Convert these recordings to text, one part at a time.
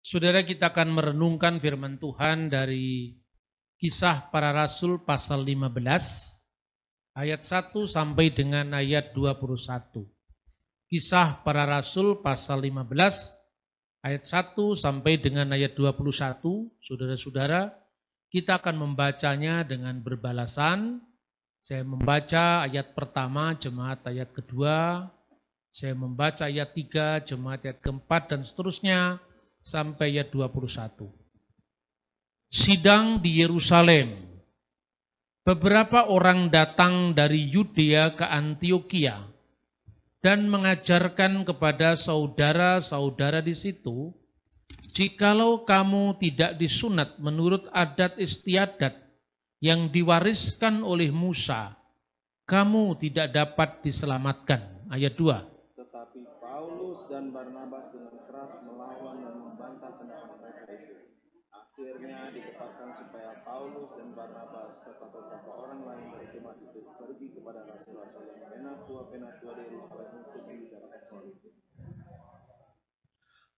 Saudara, kita akan merenungkan firman Tuhan dari Kisah Para Rasul pasal 15 ayat 1 sampai dengan ayat 21. Kisah Para Rasul pasal 15 ayat 1 sampai dengan ayat 21. Saudara-saudara, kita akan membacanya dengan berbalasan. Saya membaca ayat pertama, jemaat ayat kedua. Saya membaca ayat 3, jemaat ayat keempat, dan seterusnya sampai ayat 21. Sidang di Yerusalem. Beberapa orang datang dari Yudea ke Antiokhia dan mengajarkan kepada saudara-saudara di situ, jikalau kamu tidak disunat menurut adat istiadat yang diwariskan oleh Musa, kamu tidak dapat diselamatkan. Ayat 2. Tetapi Paulus dan Barnabas dengan keras melawan dan membantah pendapat mereka itu. Akhirnya ditetapkan supaya Paulus dan Barnabas serta beberapa orang lain dari jemaat itu pergi kepada rasul-rasul yang penatua-penatua di Yerusalem untuk membicarakan soal itu.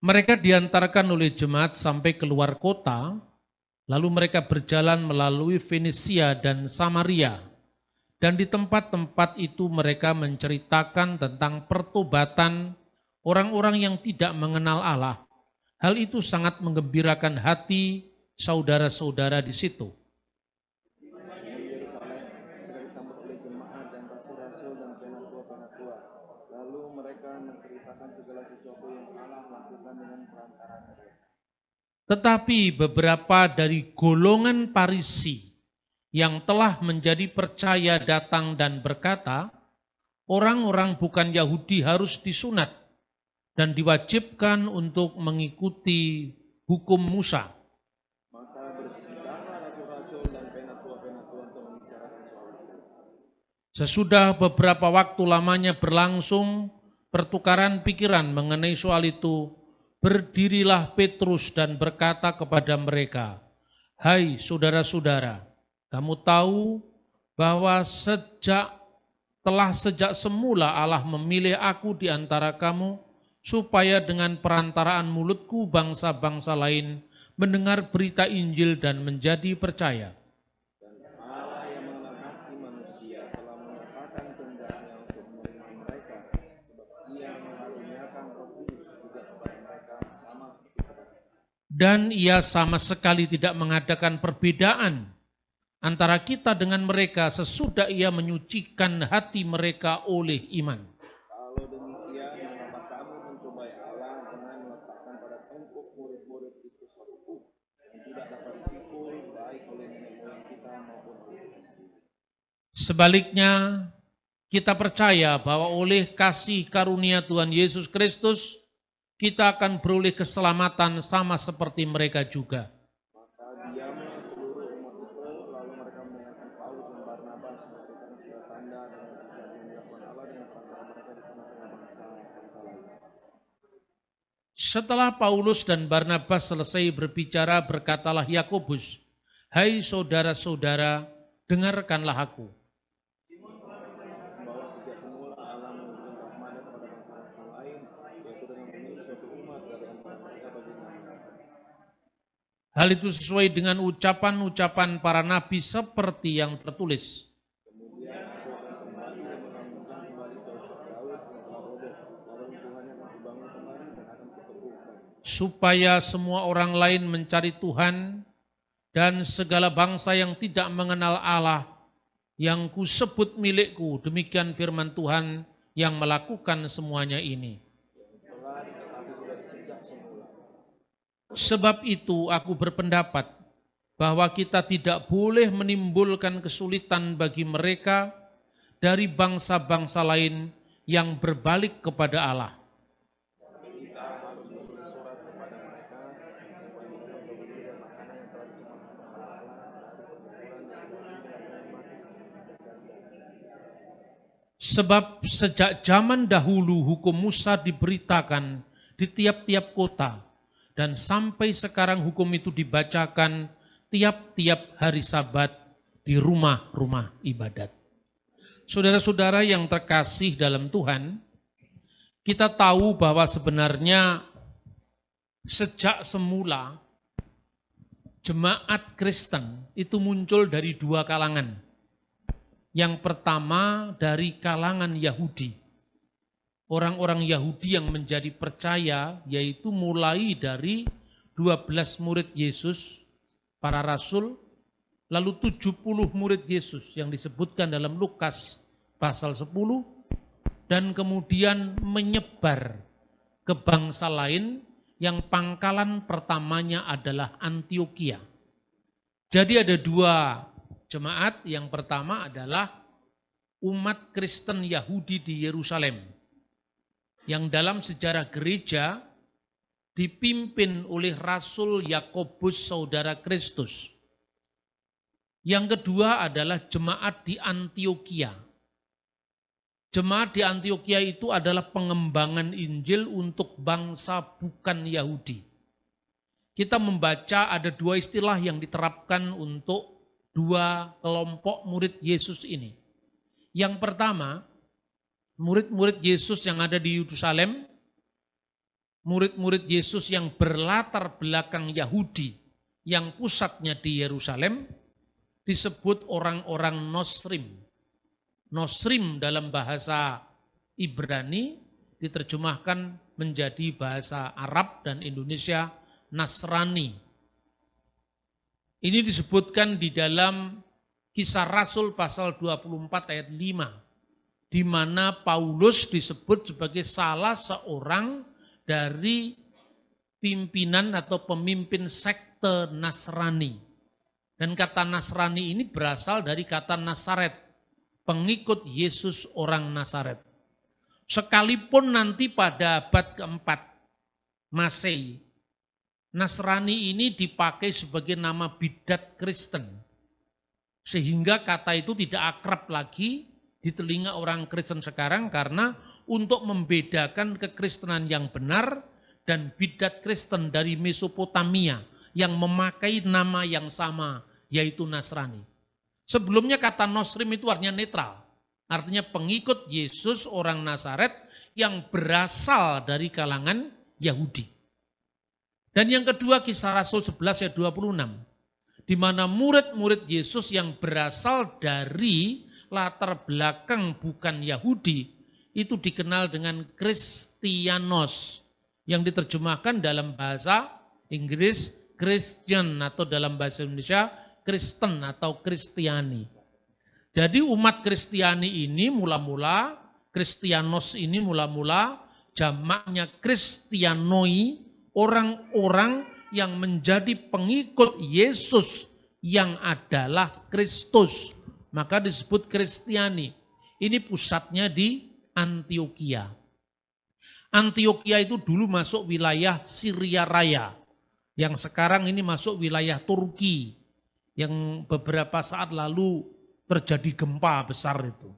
Mereka diantarkan oleh jemaat sampai keluar kota, lalu mereka berjalan melalui Fenisia dan Samaria. Dan di tempat-tempat itu mereka menceritakan tentang pertobatan orang-orang yang tidak mengenal Allah. Hal itu sangat menggembirakan hati saudara-saudara di situ. Di Yerusalem mereka disambut oleh jemaat dan rasul-rasul dan penatua-penatua. Lalu mereka menceritakan segala sesuatu yang Allah lakukan dengan perantara mereka. Tetapi beberapa dari golongan Farisi yang telah menjadi percaya datang dan berkata, orang-orang bukan Yahudi harus disunat dan diwajibkan untuk mengikuti hukum Musa. Maka bersidanglah rasul-rasul dan penatua-penatua untuk membicarakan soal itu. Sesudah beberapa waktu lamanya berlangsung pertukaran pikiran mengenai soal itu, berdirilah Petrus dan berkata kepada mereka, "Hai saudara-saudara, kamu tahu bahwa sejak semula Allah memilih aku di antara kamu, supaya dengan perantaraan mulutku bangsa-bangsa lain mendengar berita Injil dan menjadi percaya. Dan Allah yang mengenal hati manusia telah menyatakan kehendaknya untuk menerima mereka, sebab Ia mengaruniakan Roh Kudus juga kepada mereka sama seperti kepada kita. Dan ia sama sekali tidak mengadakan perbedaan antara kita dengan mereka sesudah ia menyucikan hati mereka oleh iman. Kalau demikian, mengapa kamu mencobai Allah dengan meletakkan pada tungkuk murid-murid itu suatu hukum yang tidak dapat dipikul baik oleh nenek moyang kita maupun oleh kita sendiri. Sebaliknya, kita percaya bahwa oleh kasih karunia Tuhan Yesus Kristus, kita akan beroleh keselamatan sama seperti mereka juga. Maka diamlah seluruh umat itu, lalu mereka mendengarkan Paulus dan Barnabas menceritakan segala tanda dan mujizat yang dilakukan Allah dengan perantara mereka di tengah-tengah bangsa-bangsa lain. Setelah Paulus dan Barnabas selesai berbicara, berkatalah Yakobus, "Hai saudara-saudara, dengarkanlah aku. Bahwa sejak semula Allah memberikan rahmat kepada bangsa-bangsa lain, yaitu dengan memilih suatu umat dari antara mereka bagi namanya. Hal itu sesuai dengan ucapan-ucapan para nabi seperti yang tertulis. Kemudian aku akan kembali dan membangunkan kembali Daud yang telah roboh, lalu Tuhannya akan kubangun kembali dan akan kuteguhkan. Supaya semua orang lain mencari Tuhan dan segala bangsa yang tidak mengenal Allah yang kusebut milikku, demikian firman Tuhan yang melakukan semuanya ini. Telah diketahui sudah sejak semula. Sebab itu aku berpendapat bahwa kita tidak boleh menimbulkan kesulitan bagi mereka dari bangsa-bangsa lain yang berbalik kepada Allah. Kita harus menulis surat kepada mereka supaya mereka berbagi dan makanan yang telah diciptakan kepada Allah dari pertempuran yang dilakukan dengan mati Sebab sejak zaman dahulu hukum Musa diberitakan di tiap-tiap kota, dan sampai sekarang hukum itu dibacakan tiap-tiap hari Sabat di rumah-rumah ibadat. Saudara-saudara yang terkasih dalam Tuhan, kita tahu bahwa sebenarnya Sejak semula jemaat Kristen itu muncul dari dua kalangan. Yang pertama dari kalangan Yahudi. Orang-orang Yahudi yang menjadi percaya yaitu mulai dari 12 murid Yesus, para rasul, lalu 70 murid Yesus yang disebutkan dalam Lukas pasal 10, dan kemudian menyebar ke bangsa lain yang pangkalan pertamanya adalah Antiokhia. Jadi ada dua jemaat, yang pertama adalah umat Kristen Yahudi di Yerusalem, yang dalam sejarah gereja dipimpin oleh Rasul Yakobus saudara Kristus. Yang kedua adalah jemaat di Antiokhia. Jemaat di Antiokhia itu adalah pengembangan Injil untuk bangsa bukan Yahudi. Kita membaca ada dua istilah yang diterapkan untuk dua kelompok murid Yesus ini. Yang pertama, murid-murid Yesus yang ada di Yerusalem, murid-murid Yesus yang berlatar belakang Yahudi, yang pusatnya di Yerusalem, disebut orang-orang Nosrim. Nosrim dalam bahasa Ibrani diterjemahkan menjadi bahasa Arab dan Indonesia Nasrani. Ini disebutkan di dalam Kisah Rasul pasal 24 ayat 5, di mana Paulus disebut sebagai salah seorang dari pimpinan atau pemimpin sekte Nasrani. Dan kata Nasrani ini berasal dari kata Nasaret, pengikut Yesus orang Nasaret. Sekalipun nanti pada abad keempat Masehi, Nasrani ini dipakai sebagai nama bidat Kristen. Sehingga kata itu tidak akrab lagi di telinga orang Kristen sekarang, karena untuk membedakan kekristenan yang benar dan bidat Kristen dari Mesopotamia yang memakai nama yang sama, yaitu Nasrani. Sebelumnya kata Nosrim itu artinya netral, artinya pengikut Yesus orang Nasaret yang berasal dari kalangan Yahudi. Dan yang kedua Kisah Rasul 11 ayat 26, di mana murid-murid Yesus yang berasal dari latar belakang bukan Yahudi itu dikenal dengan Kristianos, yang diterjemahkan dalam bahasa Inggris Christian atau dalam bahasa Indonesia Kristen atau Kristiani. Jadi umat Kristiani ini mula-mula, Kristianos ini mula-mula jamaknya Kristianoi, orang-orang yang menjadi pengikut Yesus yang adalah Kristus. Maka disebut Kristiani. Ini pusatnya di Antiokhia. Antiokhia itu dulu masuk wilayah Syria Raya, yang sekarang ini masuk wilayah Turki, yang beberapa saat lalu terjadi gempa besar itu.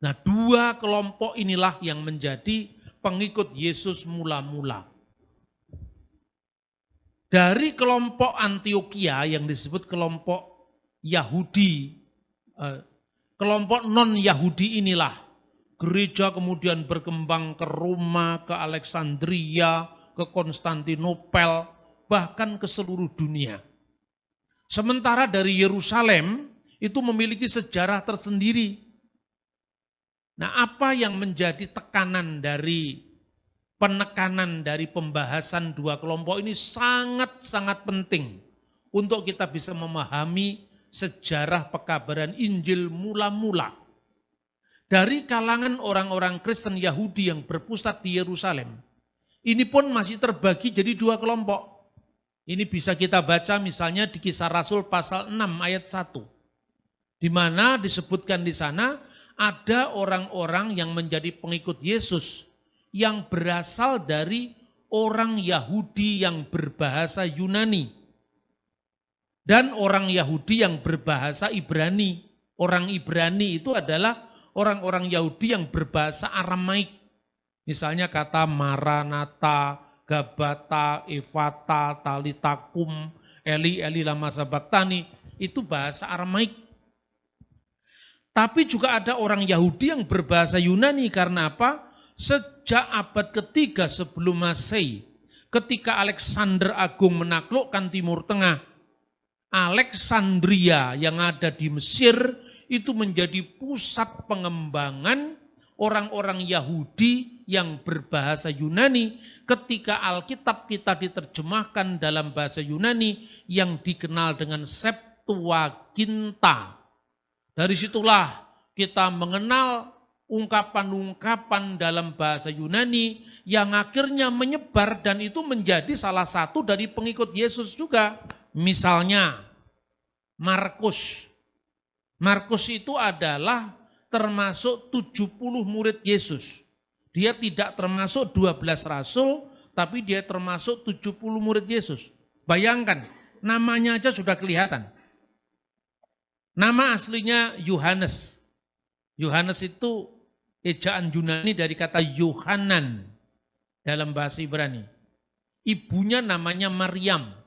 Nah, dua kelompok inilah yang menjadi pengikut Yesus mula-mula. Dari kelompok Antiokhia yang disebut kelompok Yahudi, kelompok non-Yahudi inilah gereja kemudian berkembang ke Roma, ke Alexandria, ke Konstantinopel, bahkan ke seluruh dunia. Sementara dari Yerusalem itu memiliki sejarah tersendiri. Nah, apa yang menjadi penekanan dari pembahasan dua kelompok ini sangat-sangat penting untuk kita bisa memahami sejarah pekabaran Injil mula-mula. Dari kalangan orang-orang Kristen Yahudi yang berpusat di Yerusalem, ini pun masih terbagi jadi dua kelompok. Ini bisa kita baca misalnya di Kisah Rasul pasal 6 ayat 1. Di mana disebutkan di sana ada orang-orang yang menjadi pengikut Yesus yang berasal dari orang Yahudi yang berbahasa Yunani dan orang Yahudi yang berbahasa Ibrani. Orang Ibrani itu adalah orang-orang Yahudi yang berbahasa Aramaik. Misalnya kata Maranatha, Gabata, Evata, Talitakum, Eli, Eli lama sabaktani, itu bahasa Aramaik. Tapi juga ada orang Yahudi yang berbahasa Yunani, karena apa? Sejak abad ketiga sebelum Masehi, Ketika Alexander Agung menaklukkan Timur Tengah, Alexandria yang ada di Mesir itu menjadi pusat pengembangan orang-orang Yahudi yang berbahasa Yunani ketika Alkitab kita diterjemahkan dalam bahasa Yunani yang dikenal dengan Septuaginta. Dari situlah kita mengenal ungkapan-ungkapan dalam bahasa Yunani yang akhirnya menyebar dan itu menjadi salah satu dari pengikut Yesus juga. Misalnya Markus. Markus itu adalah termasuk 70 murid Yesus. Dia tidak termasuk 12 rasul, tapi dia termasuk 70 murid Yesus. Bayangkan, namanya aja sudah kelihatan. Nama aslinya Yohanes. Yohanes itu ejaan Yunani dari kata Yohanan dalam bahasa Ibrani. Ibunya namanya Maryam,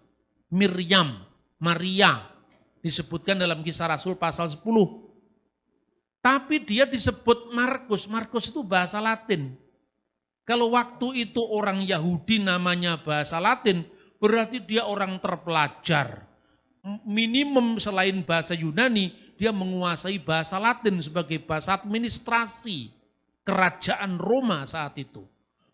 Maria. Disebutkan dalam Kisah Rasul pasal 10. Tapi dia disebut Markus. Markus itu bahasa Latin. Kalau waktu itu orang Yahudi namanya bahasa Latin, berarti dia orang terpelajar. Minimum selain bahasa Yunani, dia menguasai bahasa Latin sebagai bahasa administrasi kerajaan Roma saat itu.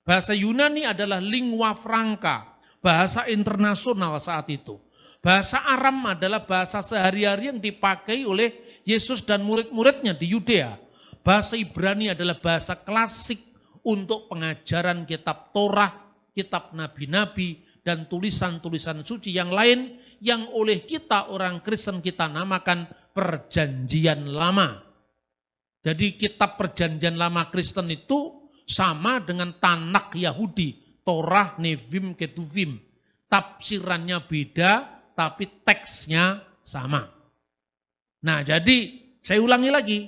Bahasa Yunani adalah lingua franca, bahasa internasional saat itu. Bahasa Aram adalah bahasa sehari-hari yang dipakai oleh Yesus dan murid-muridnya di Yudea. Bahasa Ibrani adalah bahasa klasik untuk pengajaran kitab Torah, kitab nabi-nabi, dan tulisan-tulisan suci yang lain yang oleh kita orang Kristen kita namakan Perjanjian Lama. Jadi kitab Perjanjian Lama Kristen itu sama dengan Tanakh Yahudi, Torah, Nevim, Ketuvim. Tafsirannya beda, tapi teksnya sama. Nah, jadi saya ulangi lagi,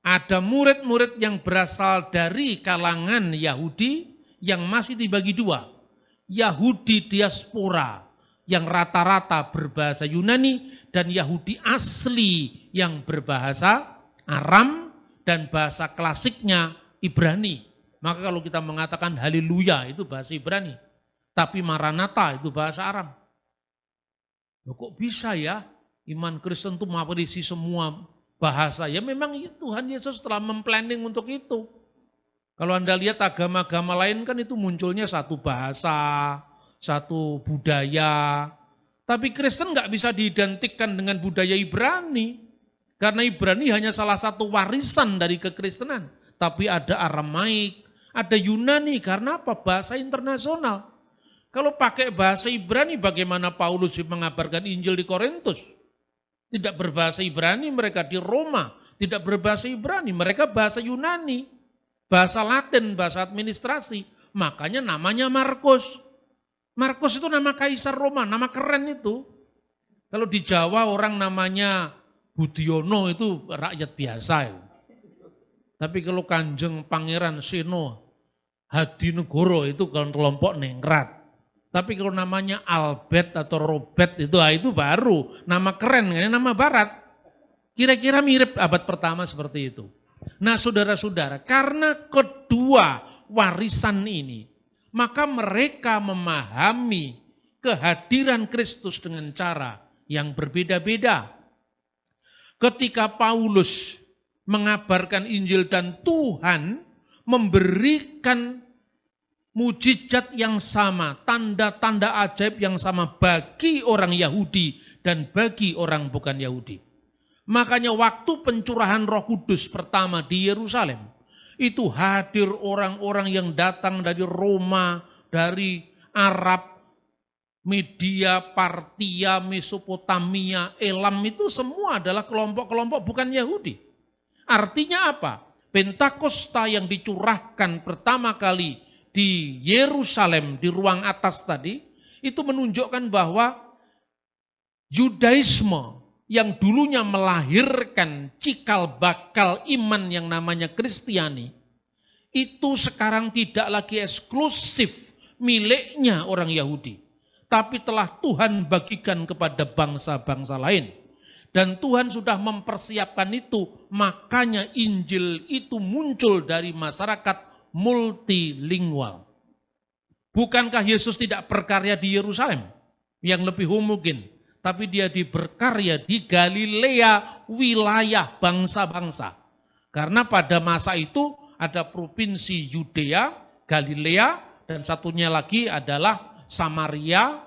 ada murid-murid yang berasal dari kalangan Yahudi yang masih dibagi dua. Yahudi diaspora yang rata-rata berbahasa Yunani dan Yahudi asli yang berbahasa Aram dan bahasa klasiknya Ibrani. Maka kalau kita mengatakan haleluya itu bahasa Ibrani, tapi Maranatha itu bahasa Aram. Loh, kok bisa ya iman Kristen itu mengisi semua bahasa? Ya memang Tuhan Yesus telah memplanning untuk itu. Kalau Anda lihat agama-agama lain kan itu munculnya satu bahasa, satu budaya. Tapi Kristen nggak bisa diidentikan dengan budaya Ibrani. Karena Ibrani hanya salah satu warisan dari kekristenan. Tapi ada Aramaik, ada Yunani, karena apa? Bahasa internasional. Kalau pakai bahasa Ibrani, bagaimana Paulus mengabarkan Injil di Korintus? Tidak berbahasa Ibrani, mereka di Roma. Tidak berbahasa Ibrani, mereka bahasa Yunani. Bahasa Latin, bahasa administrasi. Makanya namanya Markus. Markus itu nama Kaisar Roma, nama keren itu. Kalau di Jawa orang namanya Budiono itu rakyat biasa. Ya. Tapi kalau Kanjeng Pangeran Seno Hadinegoro itu kelompok ningrat. Tapi kalau namanya Albert atau Robert itu baru nama keren, ini nama barat. Kira-kira mirip abad pertama seperti itu. Nah saudara-saudara, karena kedua warisan ini, maka mereka memahami kehadiran Kristus dengan cara yang berbeda-beda. Ketika Paulus mengabarkan Injil dan Tuhan memberikan mujizat yang sama, tanda-tanda ajaib yang sama bagi orang Yahudi dan bagi orang bukan Yahudi. Makanya waktu pencurahan Roh Kudus pertama di Yerusalem, itu hadir orang-orang yang datang dari Roma, dari Arab, Media, Partia, Mesopotamia, Elam, itu semua adalah kelompok-kelompok bukan Yahudi. Artinya apa? Pentakosta yang dicurahkan pertama kali di Yerusalem, di ruang atas tadi, itu menunjukkan bahwa Yudaisme yang dulunya melahirkan cikal bakal iman yang namanya Kristiani, itu sekarang tidak lagi eksklusif miliknya orang Yahudi, tapi telah Tuhan bagikan kepada bangsa-bangsa lain. Dan Tuhan sudah mempersiapkan itu, makanya Injil itu muncul dari masyarakat multilingual. Bukankah Yesus tidak berkarya di Yerusalem? Yang lebih mungkin. Tapi dia berkarya di Galilea, wilayah bangsa-bangsa. Karena pada masa itu ada provinsi Yudea, Galilea, dan satunya lagi adalah Samaria,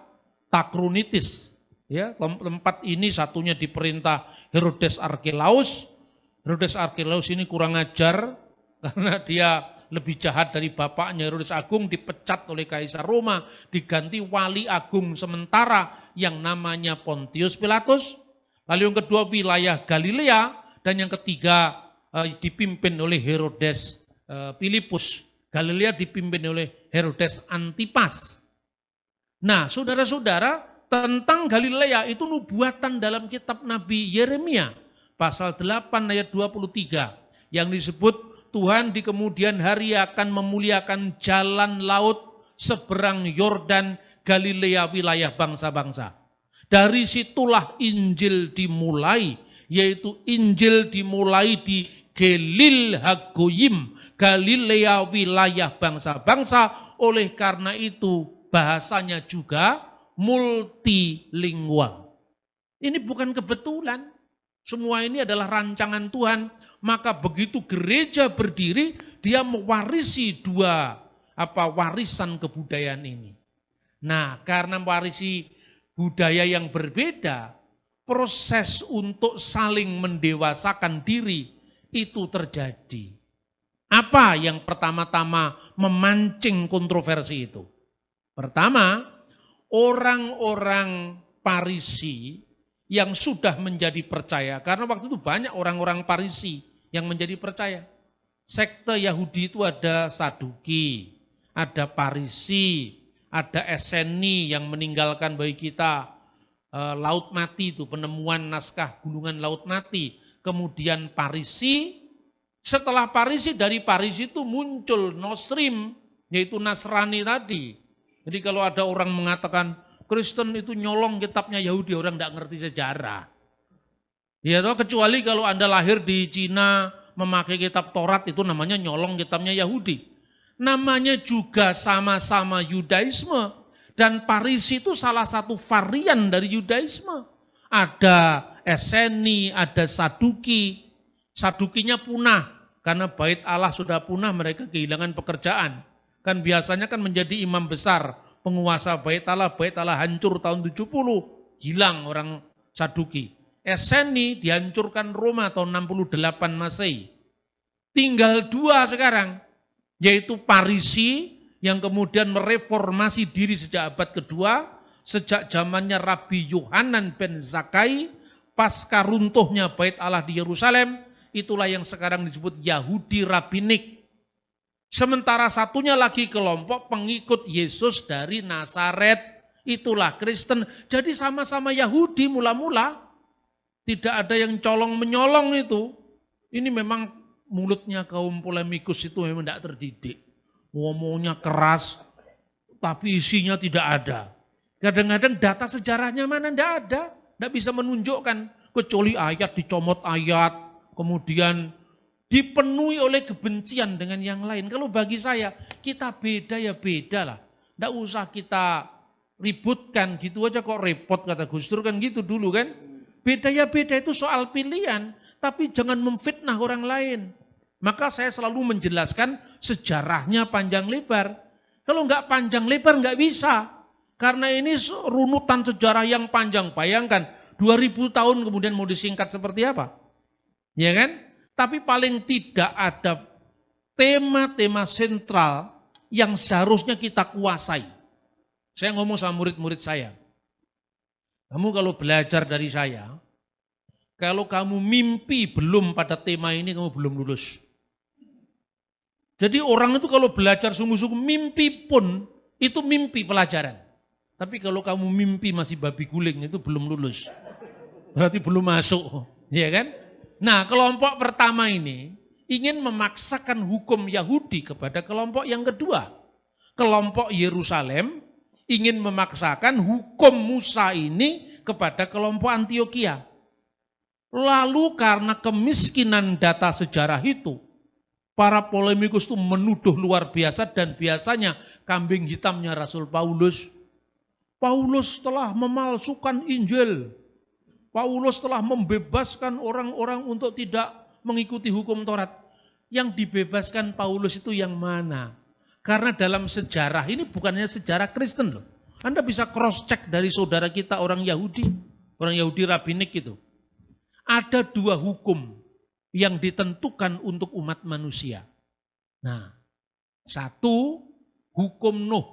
Takronitis. Ya, tempat ini satunya diperintah Herodes Archelaus. Herodes Archelaus ini kurang ajar karena dia lebih jahat dari bapaknya. Herodes Agung dipecat oleh Kaisar Roma, diganti wali agung sementara yang namanya Pontius Pilatus. Lalu yang kedua wilayah Galilea, dan yang ketiga dipimpin oleh Herodes Filipus. Galilea dipimpin oleh Herodes Antipas. Nah, saudara-saudara, tentang Galilea itu nubuatan dalam kitab Nabi Yeremia, pasal 8 ayat 23, yang disebut Tuhan di kemudian hari akan memuliakan jalan laut seberang Yordan, Galilea, wilayah bangsa-bangsa. Dari situlah Injil dimulai, yaitu Injil dimulai di Gelil Hagoyim, Galilea, wilayah bangsa-bangsa. Oleh karena itu bahasanya juga multilingual. Ini bukan kebetulan, semua ini adalah rancangan Tuhan. Maka begitu gereja berdiri, dia mewarisi dua warisan kebudayaan ini. Nah, karena mewarisi budaya yang berbeda, proses untuk saling mendewasakan diri itu terjadi. Apa yang pertama-tama memancing kontroversi itu? Pertama, orang-orang Farisi yang sudah menjadi percaya, karena waktu itu banyak orang-orang Farisi yang menjadi percaya. Sekte Yahudi itu ada Saduki, ada Farisi, ada Eseni yang meninggalkan bagi kita laut mati itu, penemuan naskah gulungan laut mati. Kemudian Farisi, setelah Farisi, dari Farisi itu muncul Nostrim, yaitu Nasrani tadi. Jadi kalau ada orang mengatakan Kristen itu nyolong kitabnya Yahudi, orang tidak ngerti sejarah. Ya toh, kecuali kalau Anda lahir di Cina memakai kitab Taurat, itu namanya nyolong kitabnya Yahudi. Namanya juga sama-sama Yudaisme, dan Farisi itu salah satu varian dari Yudaisme. Ada Eseni, ada Saduki. Sadukinya punah karena bait Allah sudah punah, mereka kehilangan pekerjaan. Kan biasanya kan menjadi imam besar, penguasa bait Allah hancur tahun 70, hilang orang Saduki. Eseni dihancurkan Roma tahun 68 Masehi. Tinggal dua sekarang, yaitu Farisi yang kemudian mereformasi diri sejak abad kedua, sejak zamannya Rabi Yohanan ben Zakkai, pasca runtuhnya bait Allah di Yerusalem, itulah yang sekarang disebut Yahudi Rabinik. Sementara satunya lagi kelompok pengikut Yesus dari Nazaret, itulah Kristen. Jadi sama-sama Yahudi mula-mula. Tidak ada yang colong-menyolong itu. Ini memang mulutnya kaum polemikus itu memang tidak terdidik. Ngomongnya keras, tapi isinya tidak ada. Kadang-kadang data sejarahnya mana tidak ada. Tidak bisa menunjukkan. Kecuali ayat dicomot ayat, kemudian dipenuhi oleh kebencian dengan yang lain. Kalau bagi saya, kita beda ya beda lah. Tidak usah kita ributkan, gitu aja kok repot kata Gus Dur kan gitu dulu kan. Beda ya beda itu soal pilihan, tapi jangan memfitnah orang lain. Maka saya selalu menjelaskan sejarahnya panjang lebar. Kalau nggak panjang lebar nggak bisa. Karena ini runutan sejarah yang panjang. Bayangkan 2000 tahun kemudian mau disingkat seperti apa? Ya kan? Tapi paling tidak ada tema-tema sentral yang seharusnya kita kuasai. Saya ngomong sama murid-murid saya. Kamu kalau belajar dari saya, kalau kamu mimpi belum pada tema ini, kamu belum lulus. Jadi orang itu kalau belajar sungguh-sungguh, mimpi pun itu mimpi pelajaran. Tapi kalau kamu mimpi masih babi guling, itu belum lulus. Berarti belum masuk, ya kan? Nah, kelompok pertama ini ingin memaksakan hukum Yahudi kepada kelompok yang kedua. Kelompok Yerusalem ingin memaksakan hukum Musa ini kepada kelompok Antioquia. Lalu karena kemiskinan data sejarah itu, para polemikus itu menuduh luar biasa dan biasanya kambing hitamnya Rasul Paulus. Paulus telah memalsukan Injil. Paulus telah membebaskan orang-orang untuk tidak mengikuti hukum Taurat. Yang dibebaskan Paulus itu yang mana? Karena dalam sejarah, ini bukannya sejarah Kristen loh. Anda bisa cross check dari saudara kita orang Yahudi rabbinik itu. Ada 2 hukum yang ditentukan untuk umat manusia. Nah, 1, hukum Nuh.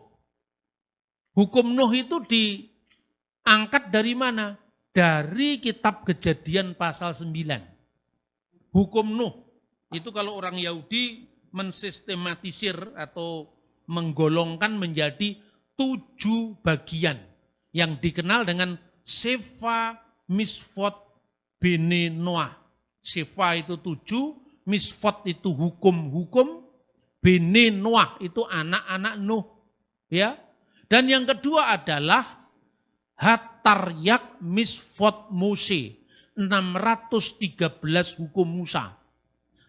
Hukum Nuh itu diangkat dari mana? Dari kitab Kejadian pasal 9. Hukum Nuh. Itu kalau orang Yahudi mensistematisir atau menggolongkan menjadi 7 bagian yang dikenal dengan Sefa, Misfot, Bene, Noah. Sefa itu 7, Misfot itu hukum-hukum, Bene, Noah itu anak-anak Nuh. Ya. Dan yang kedua adalah Hataryak, Misfot, Mose, 613 hukum Musa.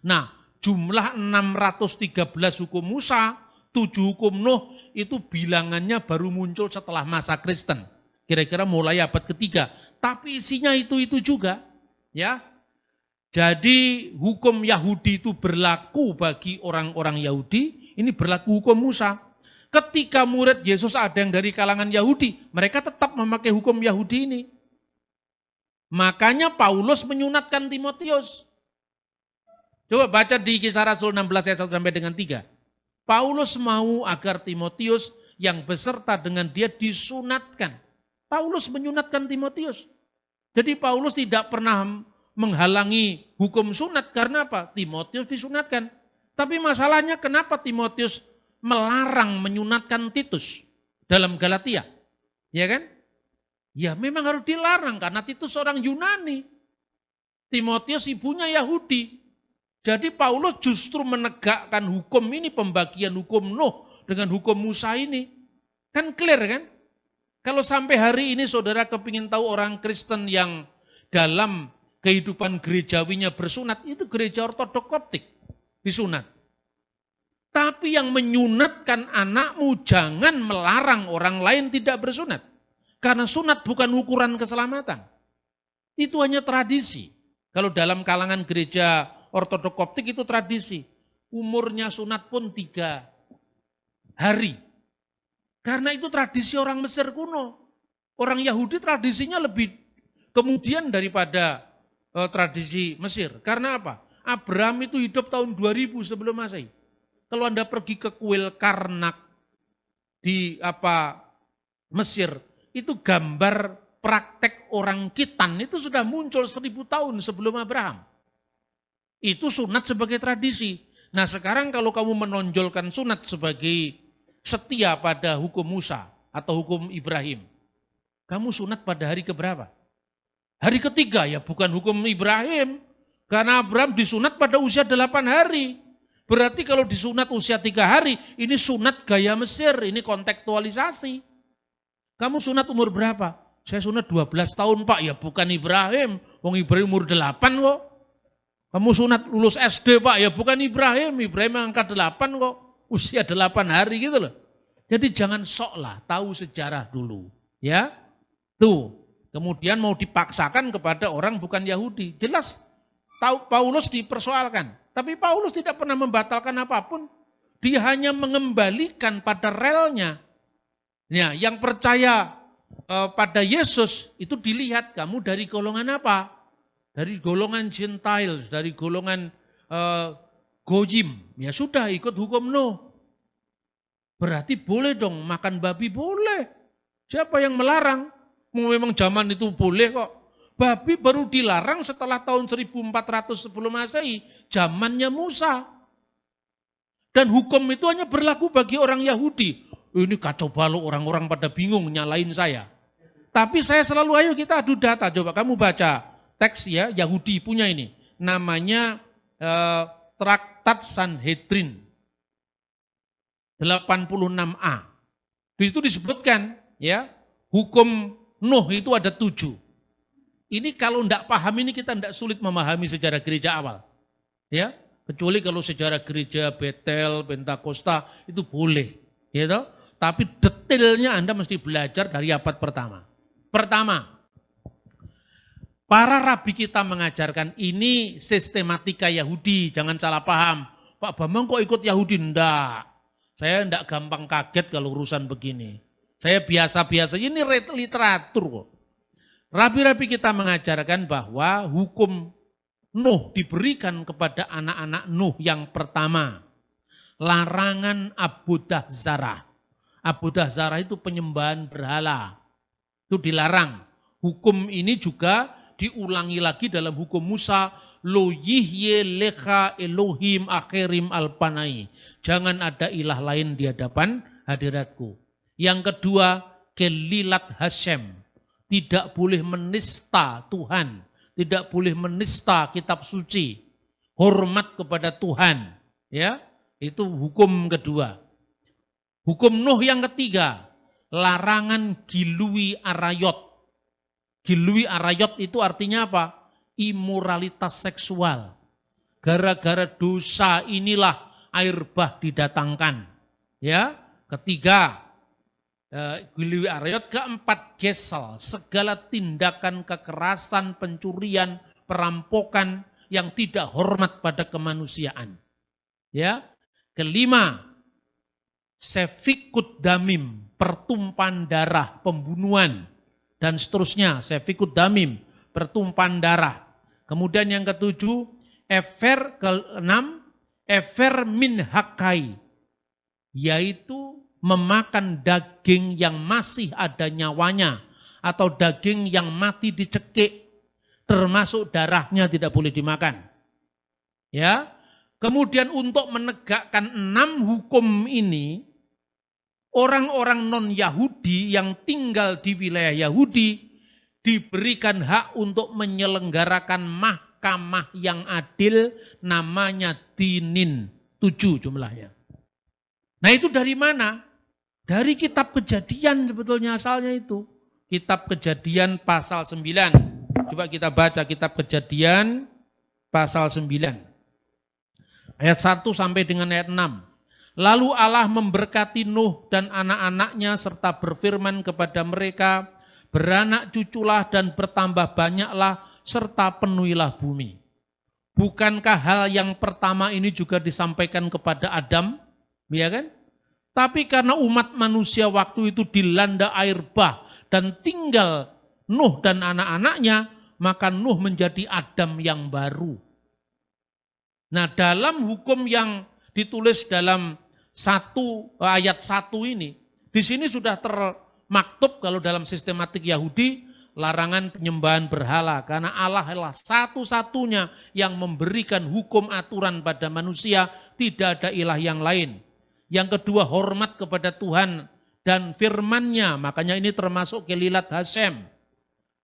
Nah, jumlah 613 hukum Musa, 7 hukum Nuh itu bilangannya baru muncul setelah masa Kristen. Kira-kira mulai abad ketiga. Tapi isinya itu juga. Ya. Jadi hukum Yahudi itu berlaku bagi orang-orang Yahudi, ini berlaku hukum Musa. Ketika murid Yesus ada yang dari kalangan Yahudi, mereka tetap memakai hukum Yahudi ini. Makanya Paulus menyunatkan Timotius. Coba baca di Kisah Rasul 16 ayat 1 sampai dengan 3. Paulus mau agar Timotius yang beserta dengan dia disunatkan. Paulus menyunatkan Timotius. Jadi Paulus tidak pernah menghalangi hukum sunat karena apa? Timotius disunatkan. Tapi masalahnya kenapa Timotius melarang menyunatkan Titus dalam Galatia? Ya kan? Ya memang harus dilarang karena Titus orang Yunani. Timotius ibunya Yahudi. Jadi Paulus justru menegakkan hukum ini, pembagian hukum Nuh dengan hukum Musa ini. Kan clear kan? Kalau sampai hari ini saudara kepingin tahu orang Kristen yang dalam kehidupan gerejawinya bersunat, itu gereja ortodok Koptik disunat. Tapi yang menyunatkan anakmu jangan melarang orang lain tidak bersunat. Karena sunat bukan ukuran keselamatan. Itu hanya tradisi. Kalau dalam kalangan gereja ortodok Koptik itu tradisi. Umurnya sunat pun 3 hari. Karena itu tradisi orang Mesir kuno. Orang Yahudi tradisinya lebih kemudian daripada tradisi Mesir. Karena apa? Abraham itu hidup tahun 2000 sebelum Masehi. Kalau Anda pergi ke kuil Karnak di Mesir, itu gambar praktek orang Khitan itu sudah muncul 1000 tahun sebelum Abraham. Itu sunat sebagai tradisi. Nah sekarang kalau kamu menonjolkan sunat sebagai setia pada hukum Musa atau hukum Ibrahim, kamu sunat pada hari keberapa? Hari ketiga, ya bukan hukum Ibrahim. Karena Abraham disunat pada usia 8 hari. Berarti kalau disunat usia 3 hari, ini sunat gaya Mesir, ini kontekstualisasi. Kamu sunat umur berapa? Saya sunat 12 tahun Pak, ya bukan Ibrahim. Wong Ibrahim umur 8 kok. Kamu sunat lulus SD Pak, ya bukan Ibrahim. Ibrahim angkat 8 kok. Usia 8 hari gitu loh. Jadi jangan sok lah, tahu sejarah dulu. Ya, tuh. Kemudian mau dipaksakan kepada orang bukan Yahudi. Jelas tahu Paulus dipersoalkan. Tapi Paulus tidak pernah membatalkan apapun. Dia hanya mengembalikan pada relnya. Ya, yang percaya pada Yesus itu dilihat kamu dari golongan apa? Dari golongan Gentiles, dari golongan Gojim. Ya sudah ikut hukum Nuh. Berarti boleh dong makan babi, boleh. Siapa yang melarang? Memang zaman itu boleh kok. Babi baru dilarang setelah tahun 1400 sebelum Masehi, zamannya Musa. Dan hukum itu hanya berlaku bagi orang Yahudi. Ini kacau balau, orang-orang pada bingung nyalain saya. Tapi saya selalu, ayo kita adu data. Coba kamu baca teks ya, Yahudi punya ini. Namanya Traktat Sanhedrin 86a. Di situ disebutkan ya, hukum Nuh itu ada 7. Ini kalau tidak paham ini kita tidak sulit memahami sejarah gereja awal. Ya, kecuali kalau sejarah gereja Betel, Pentakosta itu boleh. Ya toh? Tapi detailnya Anda mesti belajar dari abad pertama. Pertama, para rabi kita mengajarkan ini sistematika Yahudi, jangan salah paham. Pak Bambang kok ikut Yahudi? Enggak. Saya enggak gampang kaget kalau urusan begini. Saya biasa-biasa, ini literatur kok. Rabi-rabi kita mengajarkan bahwa hukum Nuh diberikan kepada anak-anak Nuh yang pertama. Larangan abudah zarah. Abudah zarah itu penyembahan berhala. Itu dilarang. Hukum ini juga diulangi lagi dalam hukum Musa, lo yihye lecha Elohim akhirim alpanai. Jangan ada ilah lain di hadapan hadiratku. Yang kedua, kelilat Hashem. Tidak boleh menista Tuhan, tidak boleh menista kitab suci. Hormat kepada Tuhan, ya. Itu hukum kedua. Hukum Nuh yang ketiga, larangan gilui arayot. Gilui arayot itu artinya apa? Imoralitas seksual. Gara-gara dosa inilah air bah didatangkan. Ya, ketiga, gilui arayot. Keempat, gesel. Segala tindakan kekerasan, pencurian, perampokan yang tidak hormat pada kemanusiaan. Ya, kelima, sefikut damim, pertumpahan darah, pembunuhan. Dan seterusnya, sefikut damim, pertumpahan darah. Kemudian yang ketujuh, keenam, efer min hakai, yaitu memakan daging yang masih ada nyawanya, atau daging yang mati dicekik, termasuk darahnya tidak boleh dimakan. Ya, kemudian untuk menegakkan 6 hukum ini, orang-orang non-Yahudi yang tinggal di wilayah Yahudi diberikan hak untuk menyelenggarakan mahkamah yang adil, namanya dinin, 7 jumlahnya. Nah itu dari mana? Dari kitab Kejadian sebetulnya asalnya itu. Kitab Kejadian pasal 9. Coba kita baca kitab Kejadian pasal 9. Ayat 1 sampai dengan ayat 6. Lalu Allah memberkati Nuh dan anak-anaknya serta berfirman kepada mereka, beranak cuculah dan bertambah banyaklah serta penuhilah bumi. Bukankah hal yang pertama ini juga disampaikan kepada Adam? Ya kan? Tapi karena umat manusia waktu itu dilanda air bah dan tinggal Nuh dan anak-anaknya, maka Nuh menjadi Adam yang baru. Nah, dalam hukum yang ditulis dalam ayat 1 ini, di sini sudah termaktub kalau dalam sistematik Yahudi, larangan penyembahan berhala, karena Allah adalah satu-satunya yang memberikan hukum aturan pada manusia, tidak ada ilah yang lain. Yang kedua, hormat kepada Tuhan dan firman-Nya, makanya ini termasuk kelilat Hashem,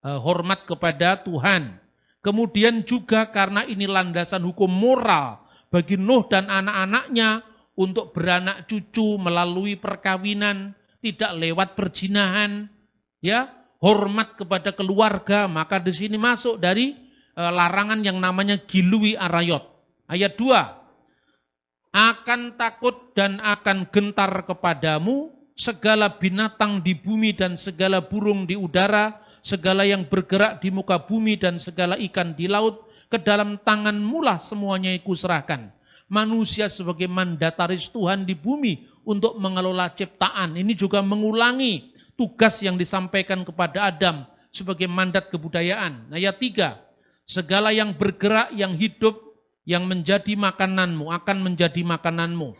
hormat kepada Tuhan. Kemudian juga karena ini landasan hukum moral bagi Nuh dan anak-anaknya, untuk beranak cucu melalui perkawinan, tidak lewat perzinahan, ya, hormat kepada keluarga, maka di sini masuk dari larangan yang namanya gilui arayot. Ayat 2, akan takut dan akan gentar kepadamu segala binatang di bumi dan segala burung di udara, segala yang bergerak di muka bumi dan segala ikan di laut, ke dalam tanganmu lah semuanya kuserahkan. Manusia sebagai mandataris Tuhan di bumi untuk mengelola ciptaan. Ini juga mengulangi tugas yang disampaikan kepada Adam sebagai mandat kebudayaan. Ayat 3, segala yang bergerak, yang hidup, yang menjadi makananmu, akan menjadi makananmu.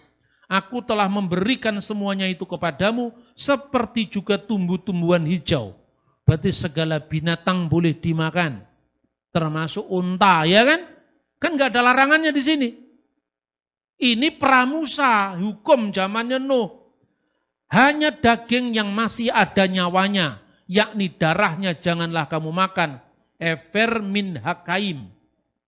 Aku telah memberikan semuanya itu kepadamu, seperti juga tumbuh-tumbuhan hijau. Berarti segala binatang boleh dimakan, termasuk unta, ya kan? Kan nggak ada larangannya di sini. Ini pramusa, hukum zamannya Nuh. Hanya daging yang masih ada nyawanya, yakni darahnya janganlah kamu makan. Efer min hakaim.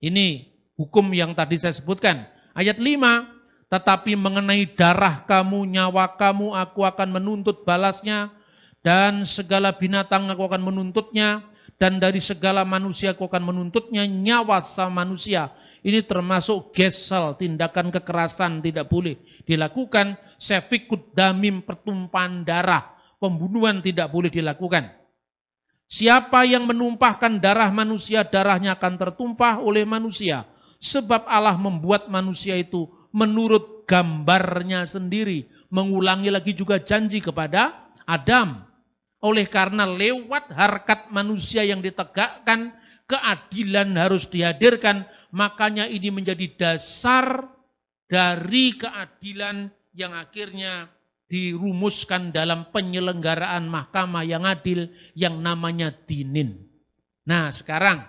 Ini hukum yang tadi saya sebutkan. Ayat 5, tetapi mengenai darah kamu, nyawa kamu, aku akan menuntut balasnya, dan segala binatang aku akan menuntutnya, dan dari segala manusia aku akan menuntutnya, nyawa sama manusia. Ini termasuk gesel, tindakan kekerasan tidak boleh dilakukan. sefikut damim, pertumpahan darah, pembunuhan tidak boleh dilakukan. Siapa yang menumpahkan darah manusia, darahnya akan tertumpah oleh manusia. Sebab Allah membuat manusia itu menurut gambarnya sendiri. Mengulangi lagi juga janji kepada Adam. Oleh karena lewat harkat manusia yang ditegakkan, keadilan harus dihadirkan. Makanya ini menjadi dasar dari keadilan yang akhirnya dirumuskan dalam penyelenggaraan mahkamah yang adil yang namanya dinin. Nah sekarang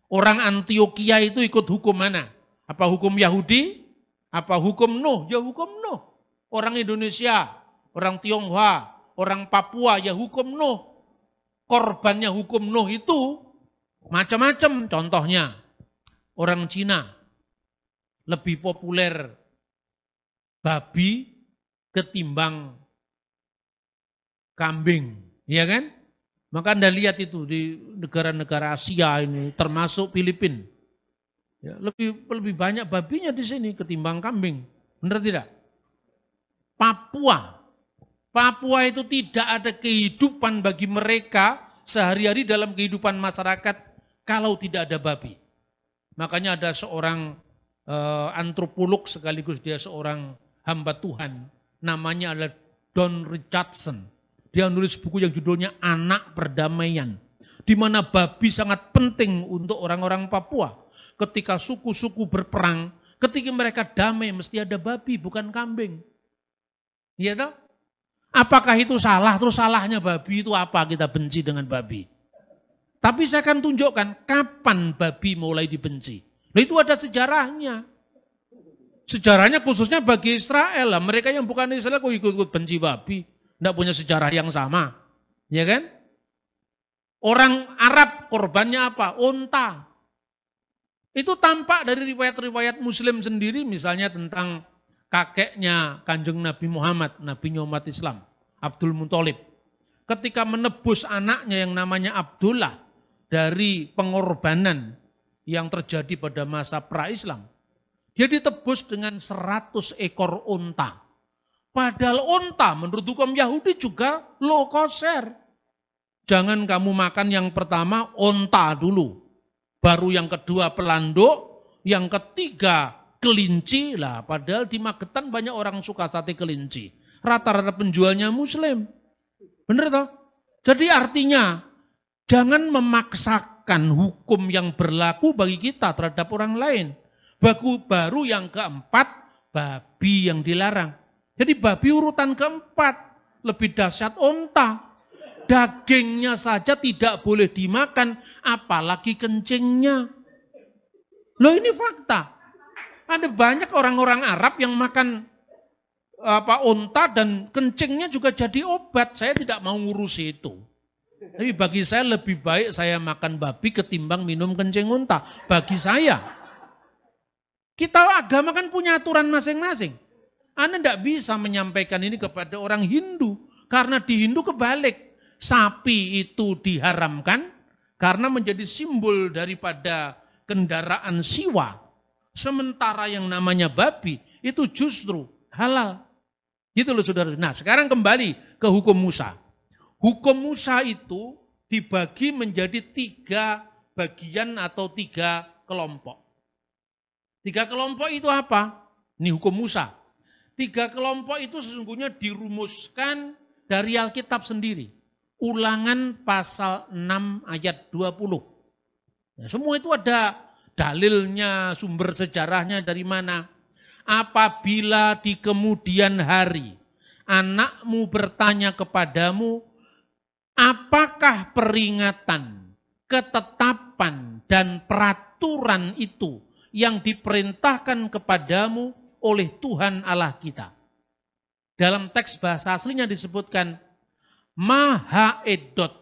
orang Antioquia itu ikut hukum mana? Apa hukum Yahudi? Apa hukum Nuh? Ya hukum Nuh. Orang Indonesia, orang Tionghoa, orang Papua ya hukum Nuh. Korbannya hukum Nuh itu macam-macam. Contohnya orang Cina lebih populer babi ketimbang kambing, ya kan? Maka Anda lihat itu di negara-negara Asia ini, termasuk Filipina, ya, lebih banyak babinya di sini ketimbang kambing, benar tidak? Papua itu tidak ada kehidupan bagi mereka sehari-hari dalam kehidupan masyarakat kalau tidak ada babi. Makanya ada seorang antropolog sekaligus dia seorang hamba Tuhan. Namanya adalah Don Richardson. Dia menulis buku yang judulnya Anak Perdamaian. Di mana babi sangat penting untuk orang-orang Papua. Ketika suku-suku berperang, ketika mereka damai mesti ada babi bukan kambing. Iya toh? Apakah itu salah? Terus salahnya babi itu apa kita benci dengan babi? Tapi saya akan tunjukkan kapan babi mulai dibenci. Nah itu ada sejarahnya. Sejarahnya khususnya bagi Israel lah. Mereka yang bukan Israel kok ikut-ikut benci babi. Tidak punya sejarah yang sama. Ya kan? Orang Arab korbannya apa? Unta. Itu tampak dari riwayat-riwayat Muslim sendiri. Misalnya tentang kakeknya Kanjeng Nabi Muhammad. Nabinya umat Islam. Abdul Muthalib. Ketika menebus anaknya yang namanya Abdullah. Dari pengorbanan yang terjadi pada masa pra-Islam. Dia ditebus dengan 100 ekor unta. Padahal unta menurut hukum Yahudi juga low kosher. Jangan kamu makan yang pertama unta dulu. Baru yang kedua pelanduk, yang ketiga kelinci. Lah, padahal di Magetan banyak orang suka sate kelinci. Rata-rata penjualnya Muslim. Benar toh? Jadi artinya jangan memaksakan hukum yang berlaku bagi kita terhadap orang lain. Baru yang keempat, babi yang dilarang. Jadi babi urutan keempat, lebih dahsyat unta. Dagingnya saja tidak boleh dimakan, apalagi kencingnya. Loh ini fakta. Ada banyak orang-orang Arab yang makan unta dan kencingnya juga jadi obat. Saya tidak mau ngurus itu. Tapi bagi saya lebih baik saya makan babi ketimbang minum kencing unta. Bagi saya. Kita agama kan punya aturan masing-masing. Anda tidak bisa menyampaikan ini kepada orang Hindu. Karena di Hindu kebalik. Sapi itu diharamkan karena menjadi simbol daripada kendaraan siwa. Sementara yang namanya babi itu justru halal. Gitu loh saudara. Nah sekarang kembali ke hukum Musa. Hukum Musa itu dibagi menjadi 3 bagian atau 3 kelompok. 3 kelompok itu apa? Ini hukum Musa. 3 kelompok itu sesungguhnya dirumuskan dari Alkitab sendiri. Ulangan pasal 6 ayat 20. Nah, semua itu ada dalilnya, sumber sejarahnya dari mana. Apabila di kemudian hari anakmu bertanya kepadamu, apakah peringatan, ketetapan, dan peraturan itu yang diperintahkan kepadamu oleh Tuhan Allah kita. Dalam teks bahasa aslinya disebutkan Maha Edot,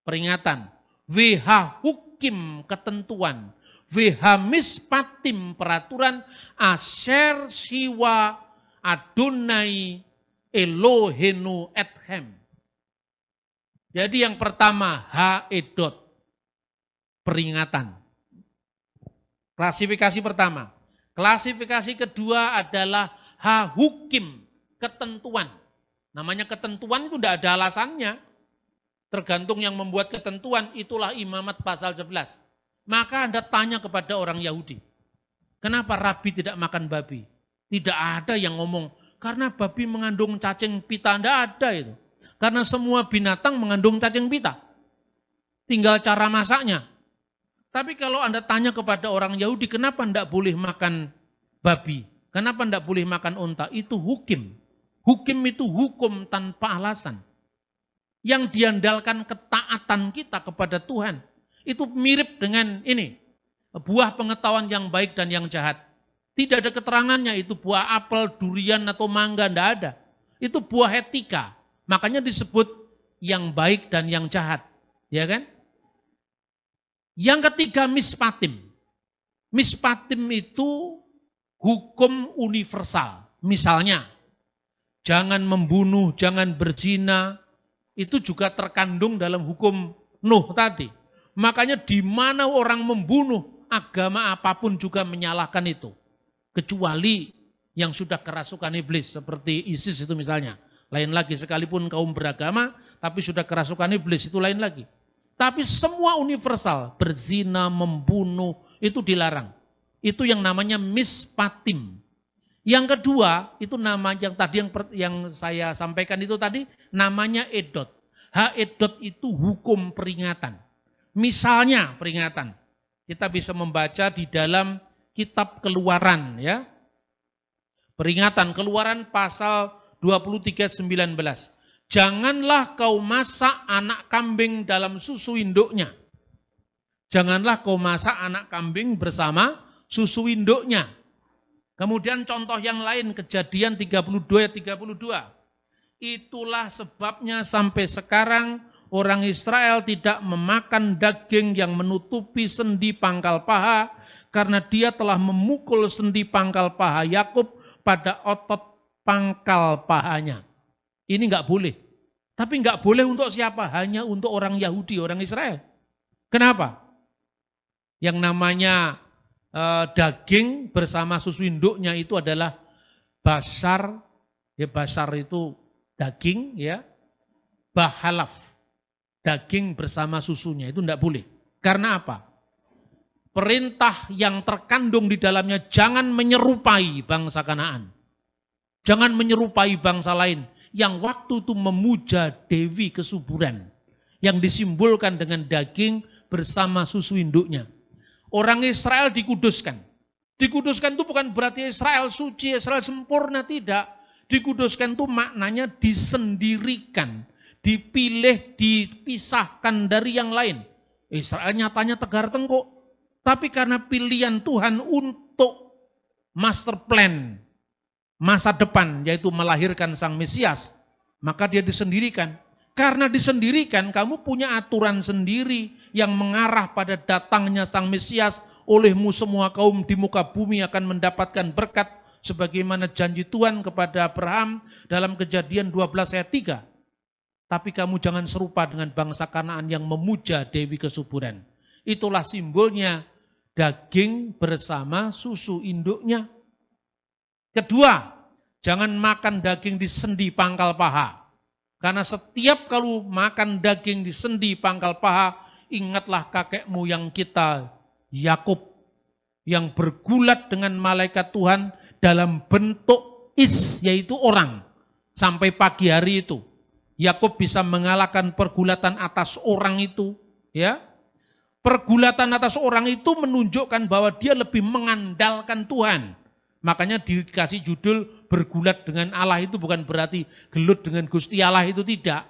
peringatan, WH hukim ketentuan, WH mispatim peraturan, Asher Siwa Adonai Elohenu Ethem. Jadi yang pertama H Edot, peringatan. Klasifikasi pertama. Klasifikasi kedua adalah H hukim, ketentuan. Namanya ketentuan itu tidak ada alasannya. Tergantung yang membuat ketentuan, itulah Imamat pasal 11. Maka Anda tanya kepada orang Yahudi, kenapa Rabi tidak makan babi? Tidak ada yang ngomong, karena babi mengandung cacing pita. Tidak ada itu. Karena semua binatang mengandung cacing pita. Tinggal cara masaknya. Tapi kalau Anda tanya kepada orang Yahudi, kenapa tidak boleh makan babi? Kenapa tidak boleh makan unta? Itu hukum. Hukum itu hukum tanpa alasan. Yang diandalkan ketaatan kita kepada Tuhan. Itu mirip dengan ini. Buah pengetahuan yang baik dan yang jahat. Tidak ada keterangannya itu buah apel, durian atau mangga. Tidak ada. Itu buah etika. Makanya disebut yang baik dan yang jahat. Ya kan? Yang ketiga mispatim. Mispatim itu hukum universal. Misalnya, jangan membunuh, jangan berzina. Itu juga terkandung dalam hukum Nuh tadi. Makanya di mana orang membunuh, agama apapun juga menyalahkan itu. Kecuali yang sudah kerasukan iblis, seperti ISIS itu misalnya. Lain lagi, sekalipun kaum beragama, tapi sudah kerasukan iblis, itu lain lagi. Tapi semua universal, berzina, membunuh, itu dilarang. Itu yang namanya mispatim. Yang kedua, itu nama yang tadi yang saya sampaikan itu tadi, namanya edot. Edot itu hukum peringatan. Misalnya peringatan, kita bisa membaca di dalam kitab Keluaran, ya. Peringatan Keluaran pasal 23:19. Janganlah kau masak anak kambing dalam susu induknya. Janganlah kau masak anak kambing bersama susu induknya. Kemudian contoh yang lain, Kejadian 32 ayat 32. Itulah sebabnya sampai sekarang orang Israel tidak memakan daging yang menutupi sendi pangkal paha, karena dia telah memukul sendi pangkal paha Yakub pada otot pangkal pahanya. Ini enggak boleh. Tapi enggak boleh untuk siapa? Hanya untuk orang Yahudi, orang Israel. Kenapa? Yang namanya daging bersama susu induknya itu adalah basar, ya basar itu daging, ya bahalaf, daging bersama susunya itu tidak boleh. Karena apa? Perintah yang terkandung di dalamnya, jangan menyerupai bangsa Kanaan, jangan menyerupai bangsa lain yang waktu itu memuja Dewi kesuburan, yang disimbolkan dengan daging bersama susu induknya. Orang Israel dikuduskan. Dikuduskan itu bukan berarti Israel suci, Israel sempurna, tidak. Dikuduskan itu maknanya disendirikan, dipilih, dipisahkan dari yang lain. Israel nyatanya tegar tengkuk. Tapi karena pilihan Tuhan untuk master plan masa depan, yaitu melahirkan Sang Mesias, maka dia disendirikan. Karena disendirikan, kamu punya aturan sendiri yang mengarah pada datangnya Sang Mesias. Olehmu semua kaum di muka bumi akan mendapatkan berkat, sebagaimana janji Tuhan kepada Abraham dalam Kejadian 12 ayat 3. Tapi kamu jangan serupa dengan bangsa Kanaan yang memuja Dewi kesuburan. Itulah simbolnya daging bersama susu induknya. Kedua, jangan makan daging di sendi pangkal paha. Karena setiap kalau makan daging di sendi pangkal paha, ingatlah kakek moyang kita, Yakub, yang bergulat dengan malaikat Tuhan dalam bentuk yaitu orang. Sampai pagi hari itu, Yakub bisa mengalahkan pergulatan atas orang itu. Ya, pergulatan atas orang itu menunjukkan bahwa dia lebih mengandalkan Tuhan. Makanya dikasih judul bergulat dengan Allah, itu bukan berarti gelut dengan Gusti Allah, itu tidak.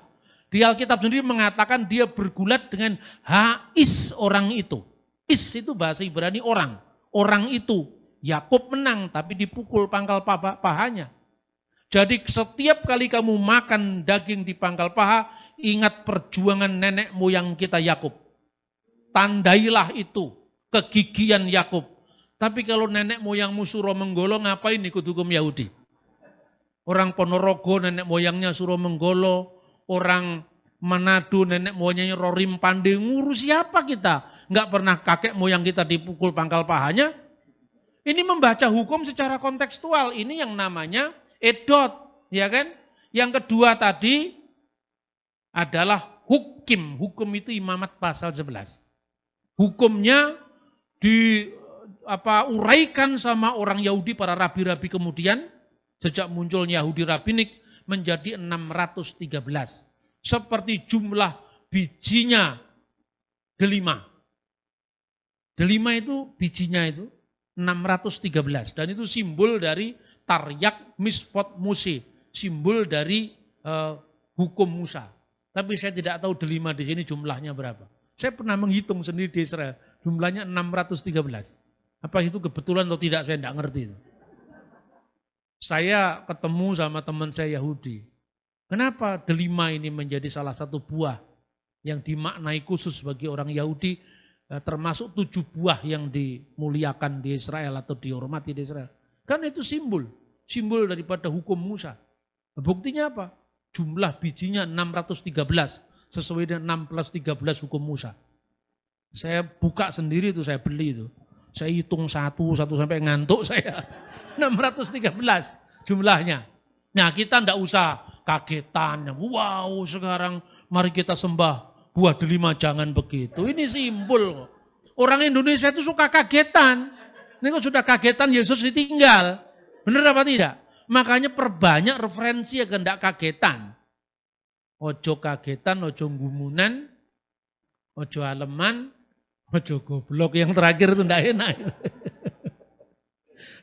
Di Alkitab sendiri mengatakan dia bergulat dengan Hais orang itu. Is itu bahasa Ibrani orang. Orang itu. Yakub menang tapi dipukul pangkal pahanya. Jadi setiap kali kamu makan daging di pangkal paha, ingat perjuangan nenek moyang kita Yakub. Tandailah itu kegigihan Yakub. Tapi kalau nenek moyangmu Suromenggolo, ngapain ikut hukum Yahudi? Orang Ponorogo nenek moyangnya Suromenggolo, orang Manado nenek moyangnya Rorim Pande, ngurus siapa kita? Enggak pernah kakek moyang kita dipukul pangkal pahanya. Ini membaca hukum secara kontekstual, ini yang namanya edot. ya kan? Yang kedua tadi adalah hukum. Hukum itu imamat pasal 11. Hukumnya uraikan sama orang Yahudi, para rabi-rabi kemudian, sejak munculnya Yahudi Rabbinik menjadi 613. Seperti jumlah bijinya delima. Delima itu bijinya itu 613. Dan itu simbol dari Taryak Misfot Muse. Simbol dari hukum Musa. Tapi saya tidak tahu delima di sini jumlahnya berapa. Saya pernah menghitung sendiri di Israel. Jumlahnya 613. Apa itu kebetulan atau tidak saya tidak ngerti. Saya ketemu sama teman saya Yahudi. Kenapa delima ini menjadi salah satu buah yang dimaknai khusus bagi orang Yahudi, termasuk 7 buah yang dimuliakan di Israel atau dihormati di Israel. Karena itu simbol daripada hukum Musa. Buktinya apa? Jumlah bijinya 613, sesuai dengan 6+13 hukum Musa. Saya buka sendiri itu, saya beli itu. Saya hitung satu sampai ngantuk saya. 613 jumlahnya. Nah kita tidak usah kagetan. Wow sekarang mari kita sembah buah delima, jangan begitu. Ini simbol. Orang Indonesia itu suka kagetan. Ini kok sudah kagetan Yesus ditinggal. Benar apa tidak? Makanya perbanyak referensi agar tidak kagetan. Ojo kagetan, ojo gumunan, ojo aleman, ojo goblok. Yang terakhir itu tidak enak.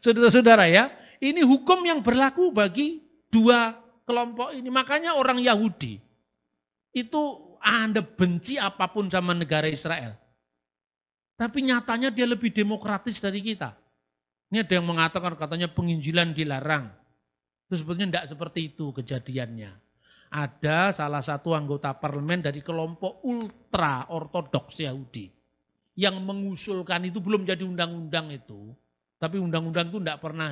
Saudara-saudara ya, ini hukum yang berlaku bagi 2 kelompok ini. Makanya orang Yahudi itu Anda benci apapun sama negara Israel. Tapi nyatanya dia lebih demokratis dari kita. Ini ada yang mengatakan katanya penginjilan dilarang. Itu sebetulnya tidak seperti itu kejadiannya. Ada salah satu anggota parlemen dari kelompok ultra ortodoks Yahudi yang mengusulkan itu, belum jadi undang-undang itu. Tapi undang-undang itu tidak pernah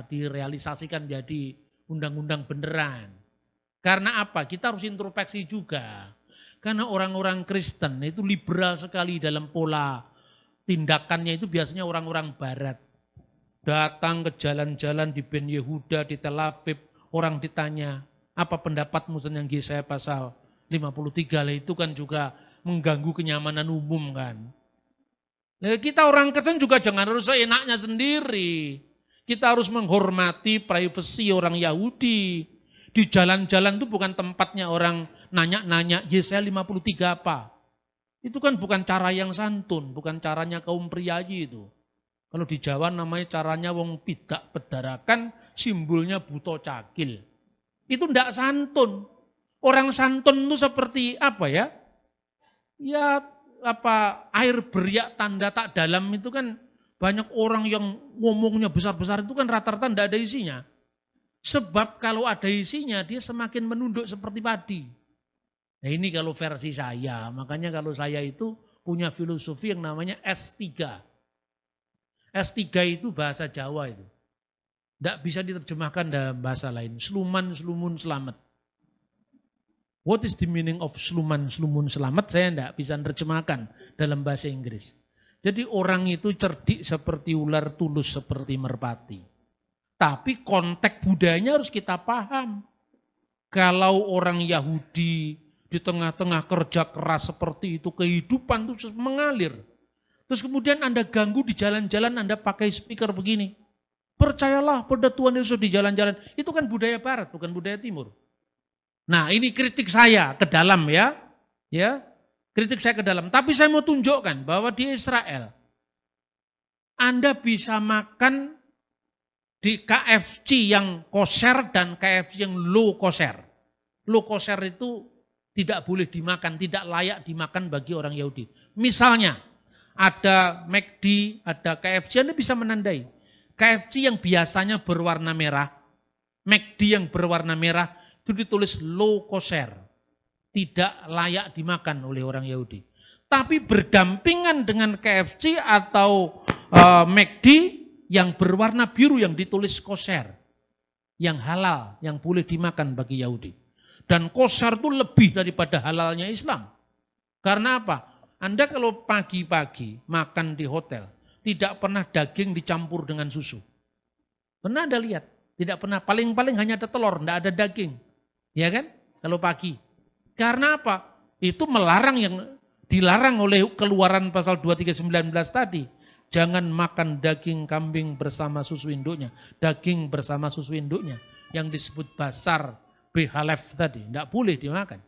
direalisasikan jadi undang-undang beneran. Karena apa? Kita harus introspeksi juga. Karena orang-orang Kristen itu liberal sekali dalam pola tindakannya, itu biasanya orang-orang barat. Datang ke jalan-jalan di Ben Yehuda, di Tel Aviv, orang ditanya, apa pendapatmu tentang Yesaya pasal 53? Lah itu kan juga mengganggu kenyamanan umum kan. Nah, kita orang Kristen juga jangan harus seenaknya sendiri. Kita harus menghormati privasi orang Yahudi. Di jalan-jalan itu bukan tempatnya orang nanya-nanya Yesaya 53 apa. Itu kan bukan cara yang santun, bukan caranya kaum priayi itu. Kalau di Jawa namanya caranya wong pidak pedarakan, simbolnya buto cakil. Itu tidak santun. Orang santun itu seperti apa ya? Ya air beriak tanda tak dalam itu kan banyak orang yang ngomongnya besar-besar itu kan rata-rata tidak ada isinya. Sebab kalau ada isinya dia semakin menunduk seperti padi. Nah ini kalau versi saya, makanya kalau saya itu punya filosofi yang namanya S3. S3 itu bahasa Jawa itu. Tidak bisa diterjemahkan dalam bahasa lain. Sluman, slumun, selamat. What is the meaning of sluman, slumun, selamat? Saya tidak bisa menerjemahkan dalam bahasa Inggris. Jadi orang itu cerdik seperti ular, tulus seperti merpati. Tapi konteks budayanya harus kita paham. Kalau orang Yahudi di tengah-tengah kerja keras seperti itu, kehidupan itu mengalir. Terus kemudian Anda ganggu di jalan-jalan, Anda pakai speaker begini. Percayalah pada Tuhan Yesus di jalan-jalan. Itu kan budaya barat, bukan budaya timur. Nah ini kritik saya ke dalam ya. Kritik saya ke dalam. Tapi saya mau tunjukkan bahwa di Israel, Anda bisa makan di KFC yang kosher dan KFC yang low kosher. Low kosher itu tidak boleh dimakan, tidak layak dimakan bagi orang Yahudi. Misalnya, ada McD, ada KFC, Anda bisa menandai. KFC yang biasanya berwarna merah, McD yang berwarna merah, itu ditulis low kosher. Tidak layak dimakan oleh orang Yahudi. Tapi berdampingan dengan KFC atau McD yang berwarna biru yang ditulis kosher. Yang halal, yang boleh dimakan bagi Yahudi. Dan kosher itu lebih daripada halalnya Islam. Karena apa? Anda kalau pagi-pagi makan di hotel, tidak pernah daging dicampur dengan susu. Pernah Anda lihat? Tidak pernah, paling-paling hanya ada telur, tidak ada daging. Ya kan? Kalau pagi. Karena apa? Itu melarang yang dilarang oleh Keluaran pasal 23:19 tadi. Jangan makan daging kambing bersama susu induknya. Daging bersama susu induknya. Yang disebut basar, behalef tadi. Tidak boleh dimakan.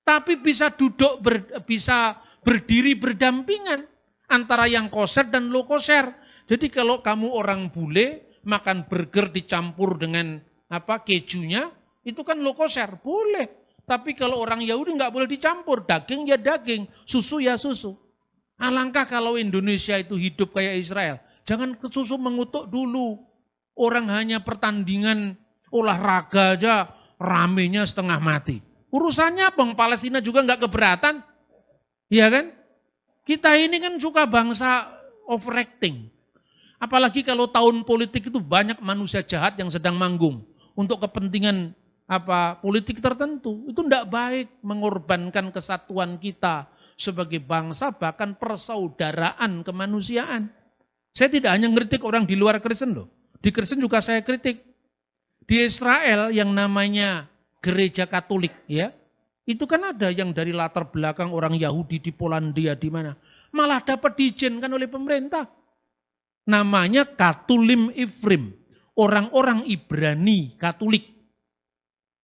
Tapi bisa duduk, bisa berdiri berdampingan. Antara yang koser dan low koser. Jadi kalau kamu orang bule, makan burger dicampur dengan kejunya, itu kan low koser. Boleh. Tapi kalau orang Yahudi nggak boleh dicampur, daging ya daging, susu ya susu. Alangkah kalau Indonesia itu hidup kayak Israel. Jangan ke susu mengutuk dulu. Orang hanya pertandingan olahraga aja ramenya setengah mati. Urusannya Bang Palestina juga nggak keberatan. Iya kan? Kita ini kan suka bangsa overacting. Apalagi kalau tahun politik itu banyak manusia jahat yang sedang manggung untuk kepentingan politik tertentu. Itu tidak baik mengorbankan kesatuan kita sebagai bangsa, bahkan persaudaraan kemanusiaan. Saya tidak hanya ngeritik orang di luar Kristen loh. Di Kristen juga saya kritik. Di Israel yang namanya gereja Katolik ya, itu kan ada yang dari latar belakang orang Yahudi di Polandia di mana. Malah dapat diizinkan oleh pemerintah. Namanya Katulim Ifrim, orang-orang Ibrani Katolik.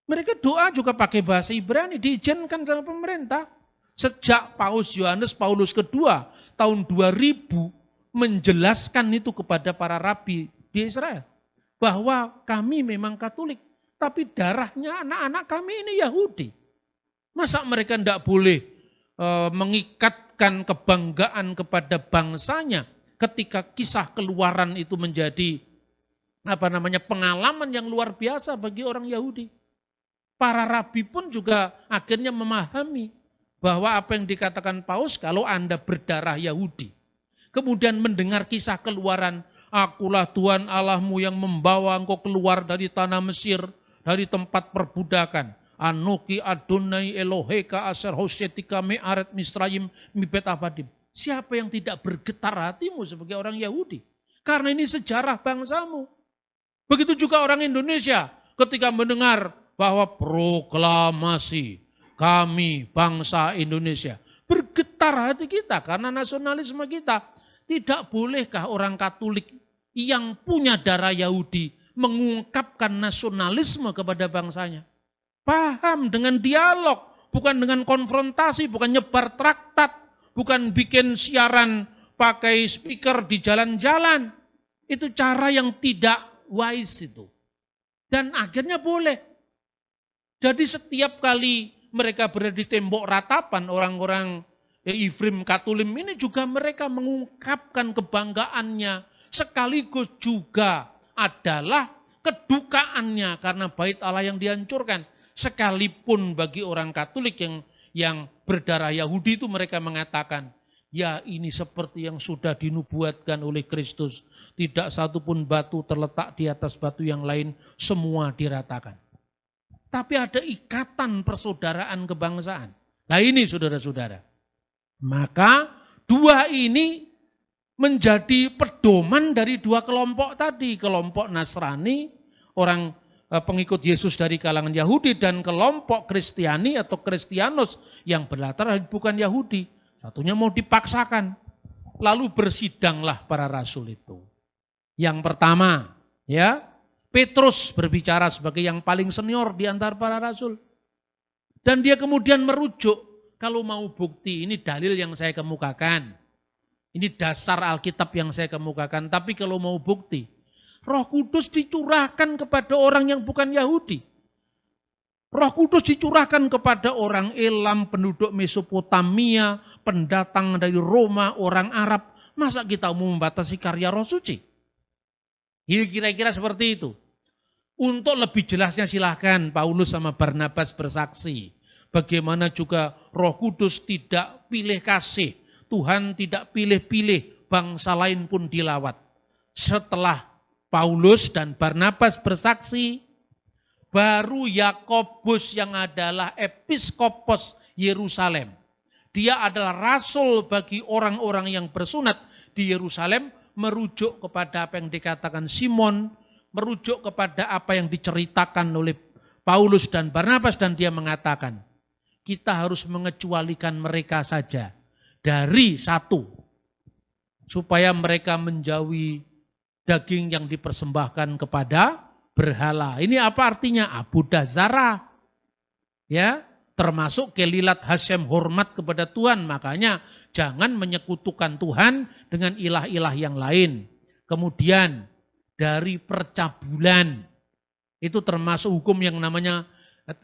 Mereka doa juga pakai bahasa Ibrani, diizinkan sama pemerintah. Sejak Paus Yohanes Paulus II tahun 2000 menjelaskan itu kepada para rabi di Israel. Bahwa kami memang Katolik, tapi darahnya anak-anak kami ini Yahudi. Masa mereka tidak boleh mengikatkan kebanggaan kepada bangsanya ketika kisah Keluaran itu menjadi pengalaman yang luar biasa bagi orang Yahudi. Para rabi pun juga akhirnya memahami bahwa apa yang dikatakan Paus, kalau Anda berdarah Yahudi, kemudian mendengar kisah Keluaran, akulah Tuhan Allahmu yang membawa engkau keluar dari tanah Mesir, dari tempat perbudakan. Anoki Adonai Eloheka Aser Hosyetika Me'aret Misrayim Mibet Abadim. Siapa yang tidak bergetar hatimu sebagai orang Yahudi? Karena ini sejarah bangsamu. Begitu juga orang Indonesia ketika mendengar bahwa proklamasi kami bangsa Indonesia. Bergetar hati kita karena nasionalisme kita. Tidak bolehkah orang Katolik yang punya darah Yahudi mengungkapkan nasionalisme kepada bangsanya? Paham dengan dialog, bukan dengan konfrontasi, bukan nyebar traktat, bukan bikin siaran pakai speaker di jalan-jalan. Itu cara yang tidak wise itu. Dan akhirnya boleh. Jadi setiap kali mereka berada di tembok ratapan, orang-orang Ifrim Katulim ini juga mereka mengungkapkan kebanggaannya. Sekaligus juga adalah kedukaannya karena bait Allah yang dihancurkan. Sekalipun bagi orang Katolik yang berdarah Yahudi itu mereka mengatakan, ya ini seperti yang sudah dinubuatkan oleh Kristus. Tidak satupun batu terletak di atas batu yang lain, semua diratakan. Tapi ada ikatan persaudaraan kebangsaan. Nah ini saudara-saudara. Maka dua ini menjadi pedoman dari dua kelompok tadi. Kelompok Nasrani, orang pengikut Yesus dari kalangan Yahudi, dan kelompok Kristiani atau Kristianos yang berlatar bukan Yahudi. Satunya mau dipaksakan. Lalu bersidanglah para rasul itu. Yang pertama, ya, Petrus berbicara sebagai yang paling senior di antara para rasul. Dan dia kemudian merujuk, kalau mau bukti, ini dalil yang saya kemukakan. Ini dasar Alkitab yang saya kemukakan. Tapi kalau mau bukti, Roh Kudus dicurahkan kepada orang yang bukan Yahudi. Roh Kudus dicurahkan kepada orang Elam, penduduk Mesopotamia, pendatang dari Roma, orang Arab. Masa kita mau membatasi karya Roh Suci? Kira-kira seperti itu. Untuk lebih jelasnya silahkan Paulus sama Barnabas bersaksi. Bagaimana juga Roh Kudus tidak pilih kasih. Tuhan tidak pilih-pilih, bangsa lain pun dilawat. Setelah Paulus dan Barnabas bersaksi, baru Yakobus yang adalah episkopos Yerusalem. Dia adalah rasul bagi orang-orang yang bersunat di Yerusalem, merujuk kepada apa yang dikatakan Simon, merujuk kepada apa yang diceritakan oleh Paulus dan Barnabas dan dia mengatakan, kita harus mengecualikan mereka saja dari satu, supaya mereka menjauhi daging yang dipersembahkan kepada berhala. Ini apa artinya? Abudah zara. Ya, termasuk kelilat Hashem, hormat kepada Tuhan. Makanya jangan menyekutukan Tuhan dengan ilah-ilah yang lain. Kemudian dari percabulan, itu termasuk hukum yang namanya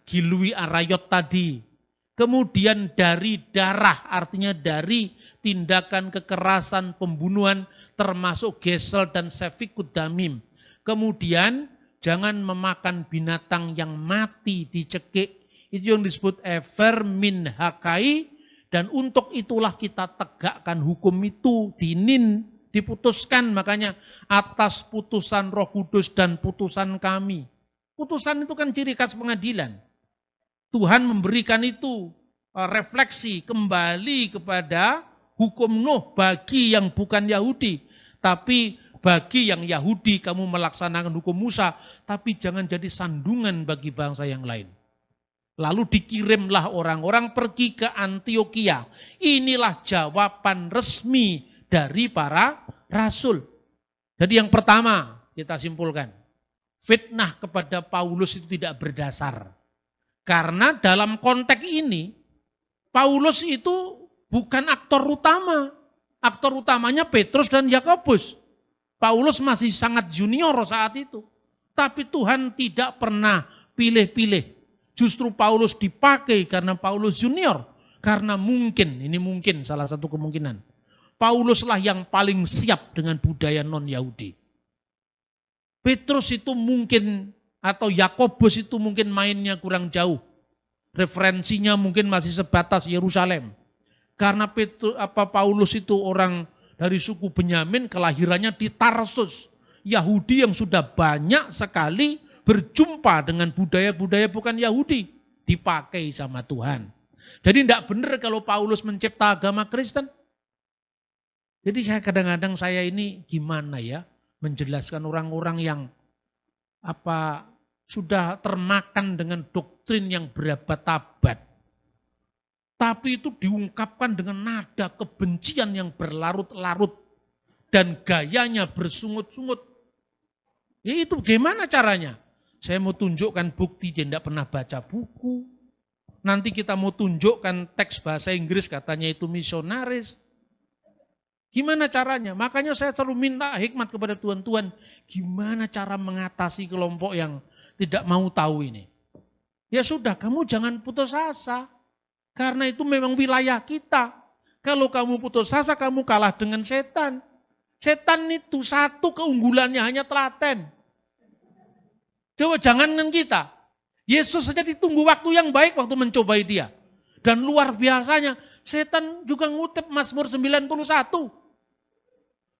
gilui arayot tadi. Kemudian dari darah, artinya dari tindakan kekerasan, pembunuhan, termasuk gesel dan sefikut damim. Kemudian jangan memakan binatang yang mati dicekik. Itu yang disebut efer min hakai, dan untuk itulah kita tegakkan hukum itu, dinin, diputuskan. Makanya atas putusan Roh Kudus dan putusan kami. Putusan itu kan ciri khas pengadilan. Tuhan memberikan itu refleksi kembali kepada hukum Nuh bagi yang bukan Yahudi. Tapi bagi yang Yahudi kamu melaksanakan hukum Musa, tapi jangan jadi sandungan bagi bangsa yang lain. Lalu dikirimlah orang-orang pergi ke Antioquia. Inilah jawaban resmi dari para rasul. Jadi yang pertama kita simpulkan, fitnah kepada Paulus itu tidak berdasar. Karena dalam konteks ini, Paulus itu bukan aktor utama. Aktor utamanya Petrus dan Yakobus. Paulus masih sangat junior saat itu. Tapi Tuhan tidak pernah pilih-pilih. Justru Paulus dipakai karena Paulus junior. Karena mungkin, ini mungkin salah satu kemungkinan. Pauluslah yang paling siap dengan budaya non-Yahudi. Petrus itu mungkin, atau Yakobus itu mungkin mainnya kurang jauh. Referensinya mungkin masih sebatas Yerusalem. Karena Paulus itu orang dari suku Benyamin, kelahirannya di Tarsus. Yahudi yang sudah banyak sekali berjumpa dengan budaya-budaya bukan Yahudi. Dipakai sama Tuhan. Jadi tidak benar kalau Paulus mencipta agama Kristen. Jadi kadang-kadang saya ini gimana ya menjelaskan orang-orang yang sudah termakan dengan doktrin yang berabad-abad. Tapi itu diungkapkan dengan nada kebencian yang berlarut-larut dan gayanya bersungut-sungut. Ya itu gimana caranya? Saya mau tunjukkan bukti dia tidak pernah baca buku. Nanti kita mau tunjukkan teks bahasa Inggris katanya itu misionaris. Gimana caranya? Makanya saya selalu minta hikmat kepada Tuhan, gimana cara mengatasi kelompok yang tidak mau tahu ini. Ya sudah, kamu jangan putus asa. Karena itu memang wilayah kita. Kalau kamu putus asa, kamu kalah dengan setan. Setan itu satu keunggulannya hanya telaten. Coba jangankan kita. Yesus saja ditunggu waktu yang baik waktu mencobai dia. Dan luar biasanya, setan juga ngutip Mazmur 91.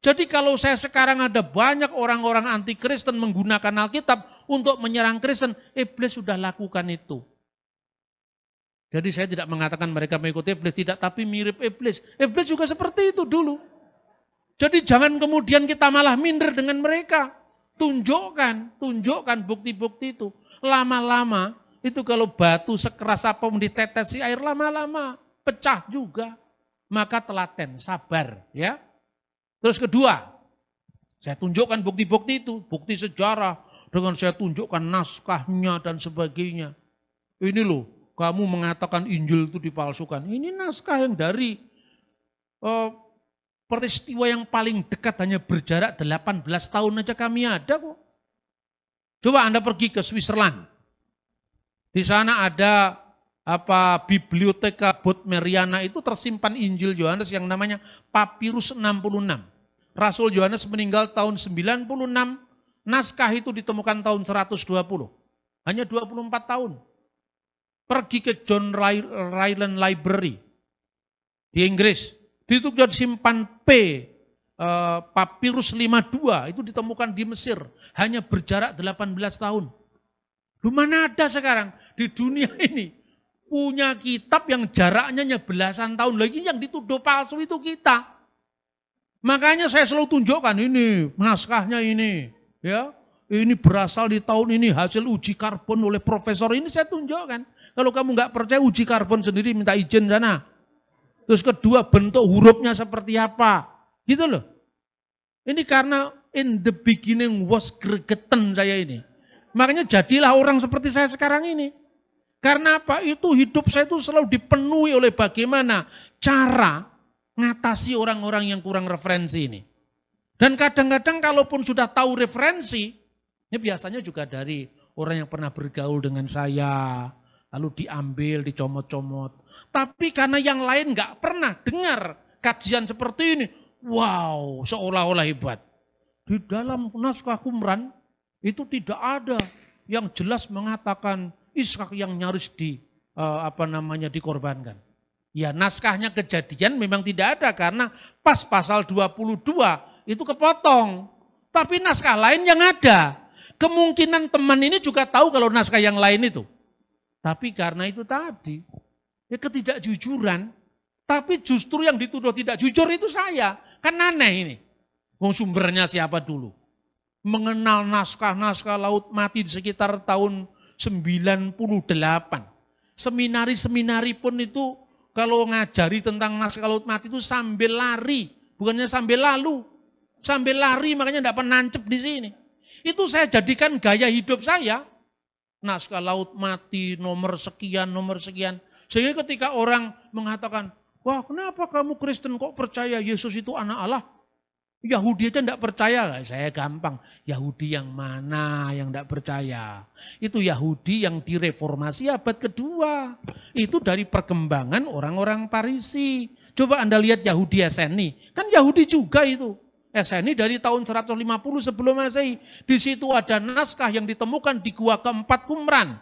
Jadi kalau saya sekarang ada banyak orang-orang anti Kristen menggunakan Alkitab untuk menyerang Kristen, iblis sudah lakukan itu. Jadi saya tidak mengatakan mereka mengikuti iblis, tidak, tapi mirip iblis. Iblis juga seperti itu dulu. Jadi jangan kemudian kita malah minder dengan mereka. Tunjukkan bukti-bukti itu. Lama-lama itu kalau batu sekeras apapun ditetesi air, lama-lama pecah juga. Maka telaten, sabar ya. Terus kedua, saya tunjukkan bukti-bukti itu, bukti sejarah. Dengan saya tunjukkan naskahnya dan sebagainya. Ini loh, kamu mengatakan Injil itu dipalsukan. Ini naskah yang dari peristiwa yang paling dekat hanya berjarak 18 tahun aja kami ada kok. Coba Anda pergi ke Switzerland. Di sana ada Biblioteka Bodmeriana itu tersimpan Injil Yohanes yang namanya Papirus 66. Rasul Yohanes meninggal tahun 96, naskah itu ditemukan tahun 120. Hanya 24 tahun. Pergi ke John Ryland Library di Inggris. Itu disimpan Papirus 52, itu ditemukan di Mesir. Hanya berjarak 18 tahun. Lu mana ada sekarang di dunia ini punya kitab yang jaraknya hanya belasan tahun. Lagi yang dituduh palsu itu kita. Makanya saya selalu tunjukkan ini, naskahnya ini. Ya, ini berasal di tahun ini hasil uji karbon oleh profesor ini, saya tunjukkan. Kalau kamu nggak percaya uji karbon sendiri minta izin sana. Terus kedua bentuk hurufnya seperti apa. Gitu loh. Ini karena in the beginning was gregetan saya ini. Makanya jadilah orang seperti saya sekarang ini. Karena apa? Itu hidup saya itu selalu dipenuhi oleh bagaimana cara ngatasi orang-orang yang kurang referensi ini. Dan kadang-kadang kalaupun sudah tahu referensi, ini biasanya juga dari orang yang pernah bergaul dengan saya, lalu diambil, dicomot-comot. Tapi karena yang lain nggak pernah dengar kajian seperti ini, wow, seolah-olah hebat. Di dalam naskah Qumran itu tidak ada yang jelas mengatakan Ishak yang nyaris dikorbankan. Ya, naskahnya Kejadian memang tidak ada karena pas pasal 22 itu kepotong. Tapi naskah lain yang ada. Kemungkinan teman ini juga tahu kalau naskah yang lain itu. Tapi karena itu tadi, ya ketidakjujuran. Tapi justru yang dituduh tidak jujur itu saya. Kan aneh ini. Wong sumbernya siapa dulu? Mengenal naskah-naskah Laut Mati di sekitar tahun 98. Seminari-seminari pun itu kalau ngajari tentang naskah Laut Mati itu sambil lari, bukannya sambil lalu. Sambil lari makanya tidak pernah nancep di sini. Itu saya jadikan gaya hidup saya. Naskah Laut Mati nomor sekian. Sehingga ketika orang mengatakan, wah kenapa kamu Kristen kok percaya Yesus itu anak Allah? Yahudi aja tidak percaya, saya gampang. Yahudi yang mana yang tidak percaya? Itu Yahudi yang direformasi abad kedua. Itu dari perkembangan orang-orang Parisi. Coba Anda lihat Yahudi Eseni, kan Yahudi juga itu. Eseni dari tahun 150 sebelum Masehi. Di situ ada naskah yang ditemukan di gua keempat Qumran.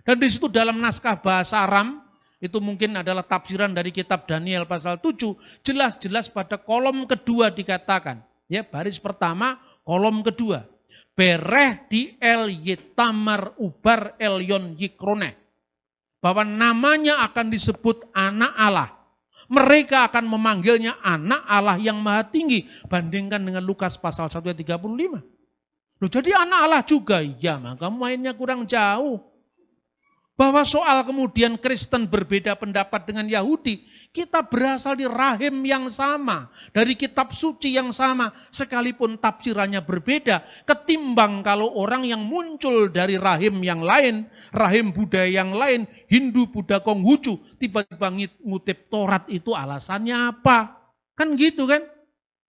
Dan di situ dalam naskah bahasa Aram, itu mungkin adalah tafsiran dari kitab Daniel pasal 7, jelas-jelas pada kolom kedua dikatakan. Ya, baris pertama, kolom kedua. Bereh di el yetamar ubar elyon yikroneh. Bahwa namanya akan disebut anak Allah. Mereka akan memanggilnya anak Allah yang maha tinggi. Bandingkan dengan Lukas pasal 1 ayat 35. Loh, jadi anak Allah juga? Ya, maka mainnya kurang jauh. Bahwa soal kemudian Kristen berbeda pendapat dengan Yahudi, kita berasal di rahim yang sama, dari kitab suci yang sama, sekalipun tafsirannya berbeda, ketimbang kalau orang yang muncul dari rahim yang lain, rahim budaya yang lain, Hindu, Buddha, Konghucu, tiba-tiba ngutip Taurat itu alasannya apa? Kan gitu kan?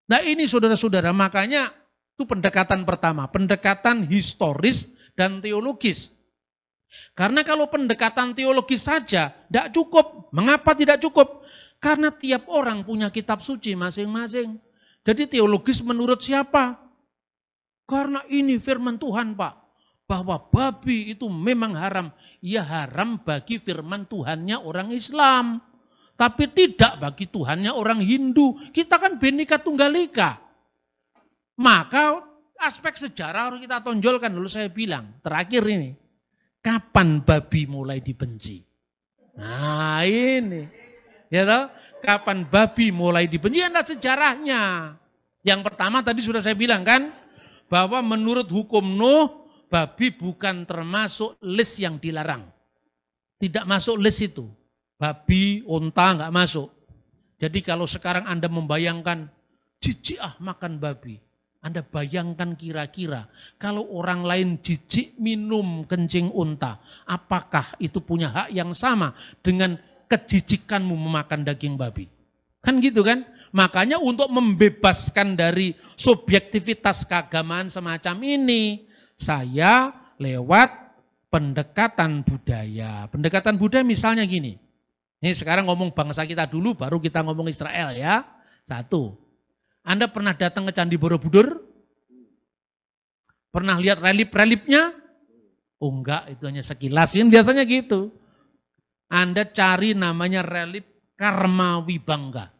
Nah ini saudara-saudara, makanya itu pendekatan pertama, pendekatan historis dan teologis. Karena kalau pendekatan teologis saja tidak cukup. Mengapa tidak cukup? Karena tiap orang punya kitab suci masing-masing. Jadi teologis menurut siapa? Karena ini firman Tuhan Pak. Bahwa babi itu memang haram. Ya haram bagi firman Tuhannya orang Islam. Tapi tidak bagi Tuhannya orang Hindu. Kita kan Bhinneka Tunggal Ika. Maka aspek sejarah harus kita tonjolkan dulu, saya bilang. Terakhir ini. Kapan babi mulai dibenci? Nah ini, ya toh? Kapan babi mulai dibenci? Ada sejarahnya. Yang pertama tadi sudah saya bilang kan, bahwa menurut hukum Nuh, babi bukan termasuk list yang dilarang. Tidak masuk list itu. Babi, unta nggak masuk. Jadi kalau sekarang Anda membayangkan, jijik makan babi. Anda bayangkan kira-kira kalau orang lain jijik minum kencing unta, apakah itu punya hak yang sama dengan kejijikanmu memakan daging babi? Kan gitu kan? Makanya untuk membebaskan dari subjektivitas keagamaan semacam ini, saya lewat pendekatan budaya. Pendekatan budaya misalnya gini, ini sekarang ngomong bangsa kita dulu, baru kita ngomong Israel ya. Satu. Anda pernah datang ke Candi Borobudur? Pernah lihat relief-reliefnya? Oh enggak, itu hanya sekilas. Biasanya gitu. Anda cari namanya relief Karma Wibangga.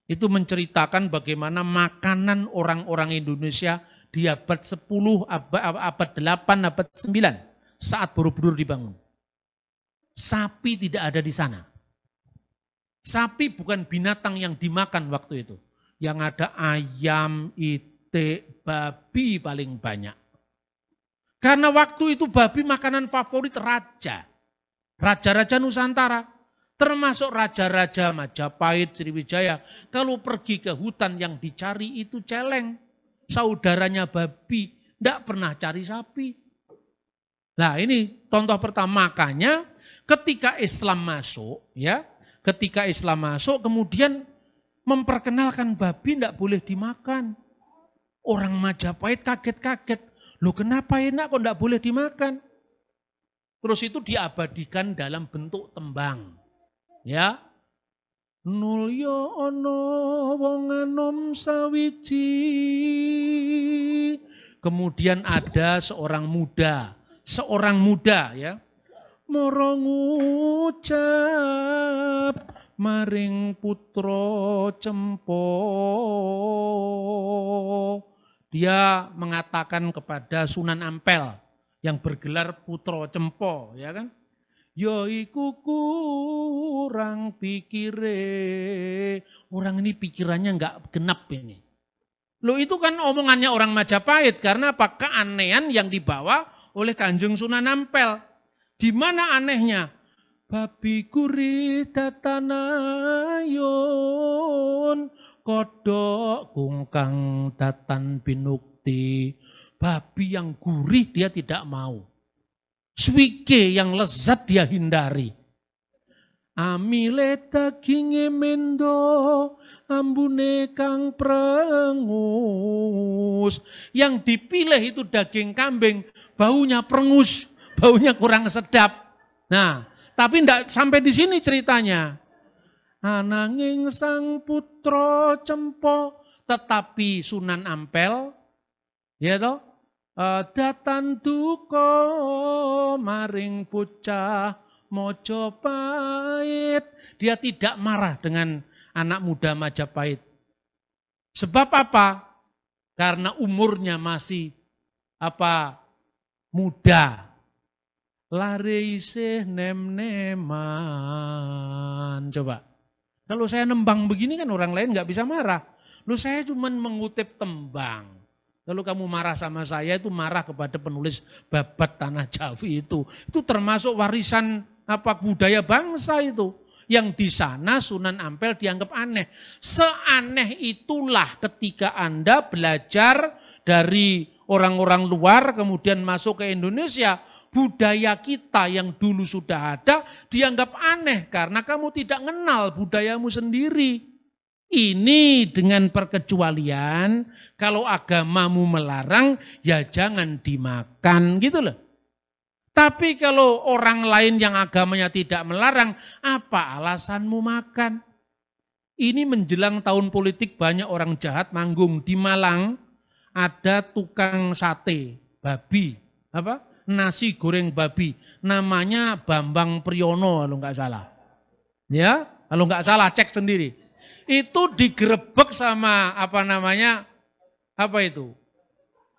Itu menceritakan bagaimana makanan orang-orang Indonesia di abad 10, abad 8, abad 9 saat Borobudur dibangun. Sapi tidak ada di sana. Sapi bukan binatang yang dimakan waktu itu. Yang ada ayam, itik, babi paling banyak. Karena waktu itu babi makanan favorit raja. Raja-raja Nusantara. Termasuk raja-raja Majapahit, Sriwijaya. Kalau pergi ke hutan yang dicari itu celeng. Saudaranya babi. Tidak pernah cari sapi. Nah ini contoh pertama. Makanya ketika Islam masuk, ya, ketika Islam masuk kemudian memperkenalkan babi tidak boleh dimakan. Orang Majapahit kaget-kaget. Loh kenapa enak kok tidak boleh dimakan? Terus itu diabadikan dalam bentuk tembang. Ya. Nulyo ono wong anom sawiji. Kemudian ada seorang muda ya. Moro ngucap maring putra Cempo. Dia mengatakan kepada Sunan Ampel yang bergelar Putra Cempo, ya kan? Yo iku kurang pikire. Orang ini pikirannya enggak genap ini. Loh itu kan omongannya orang Majapahit karena apa? Keanehan yang dibawa oleh Kanjeng Sunan Ampel. Di mana anehnya? Babi gurih datanayon, kodok kungkang datan binukti. Babi yang gurih dia tidak mau. Swike yang lezat dia hindari. Amile daginge mendo, ambune kang prengus. Yang dipilih itu daging kambing, baunya prengus, baunya kurang sedap. Nah, tapi tidak sampai di sini ceritanya. Ananging sang putra Cempo, tetapi Sunan Ampel, ya toh, datan duka maring bocah Mojopahit. Dia tidak marah dengan anak muda Majapahit. Sebab apa? Karena umurnya masih muda. Lare isih nem-neman. Coba. Kalau saya nembang begini kan orang lain nggak bisa marah. Loh saya cuma mengutip tembang. Kalau kamu marah sama saya itu marah kepada penulis Babat Tanah Jawi itu. Itu termasuk warisan budaya bangsa itu. Yang di sana Sunan Ampel dianggap aneh. Seaneh itulah ketika Anda belajar dari orang-orang luar kemudian masuk ke Indonesia. Budaya kita yang dulu sudah ada dianggap aneh karena kamu tidak mengenal budayamu sendiri. Ini dengan perkecualian, kalau agamamu melarang, ya jangan dimakan gitu loh. Tapi kalau orang lain yang agamanya tidak melarang, apa alasanmu makan? Ini menjelang tahun politik banyak orang jahat manggung. Di Malang ada tukang sate babi, nasi goreng babi. Namanya Bambang Priyono kalau nggak salah. Ya, kalau nggak salah cek sendiri. Itu digerebek sama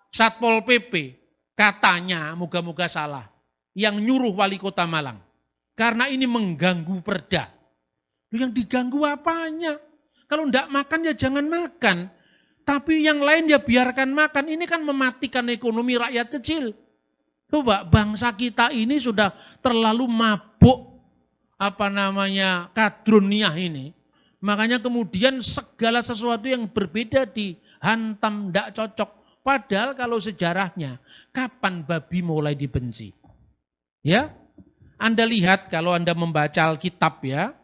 Satpol PP, katanya moga-moga salah, yang nyuruh wali kota Malang. Karena ini mengganggu perda. Yang diganggu apanya? Kalau enggak makan ya jangan makan. Tapi yang lain ya biarkan makan. Ini kan mematikan ekonomi rakyat kecil. Coba bangsa kita ini sudah terlalu mabuk kadruniyah ini. Makanya kemudian segala sesuatu yang berbeda dihantam, tidak cocok. Padahal kalau sejarahnya, kapan babi mulai dibenci? Ya, Anda lihat kalau Anda membaca Alkitab ya,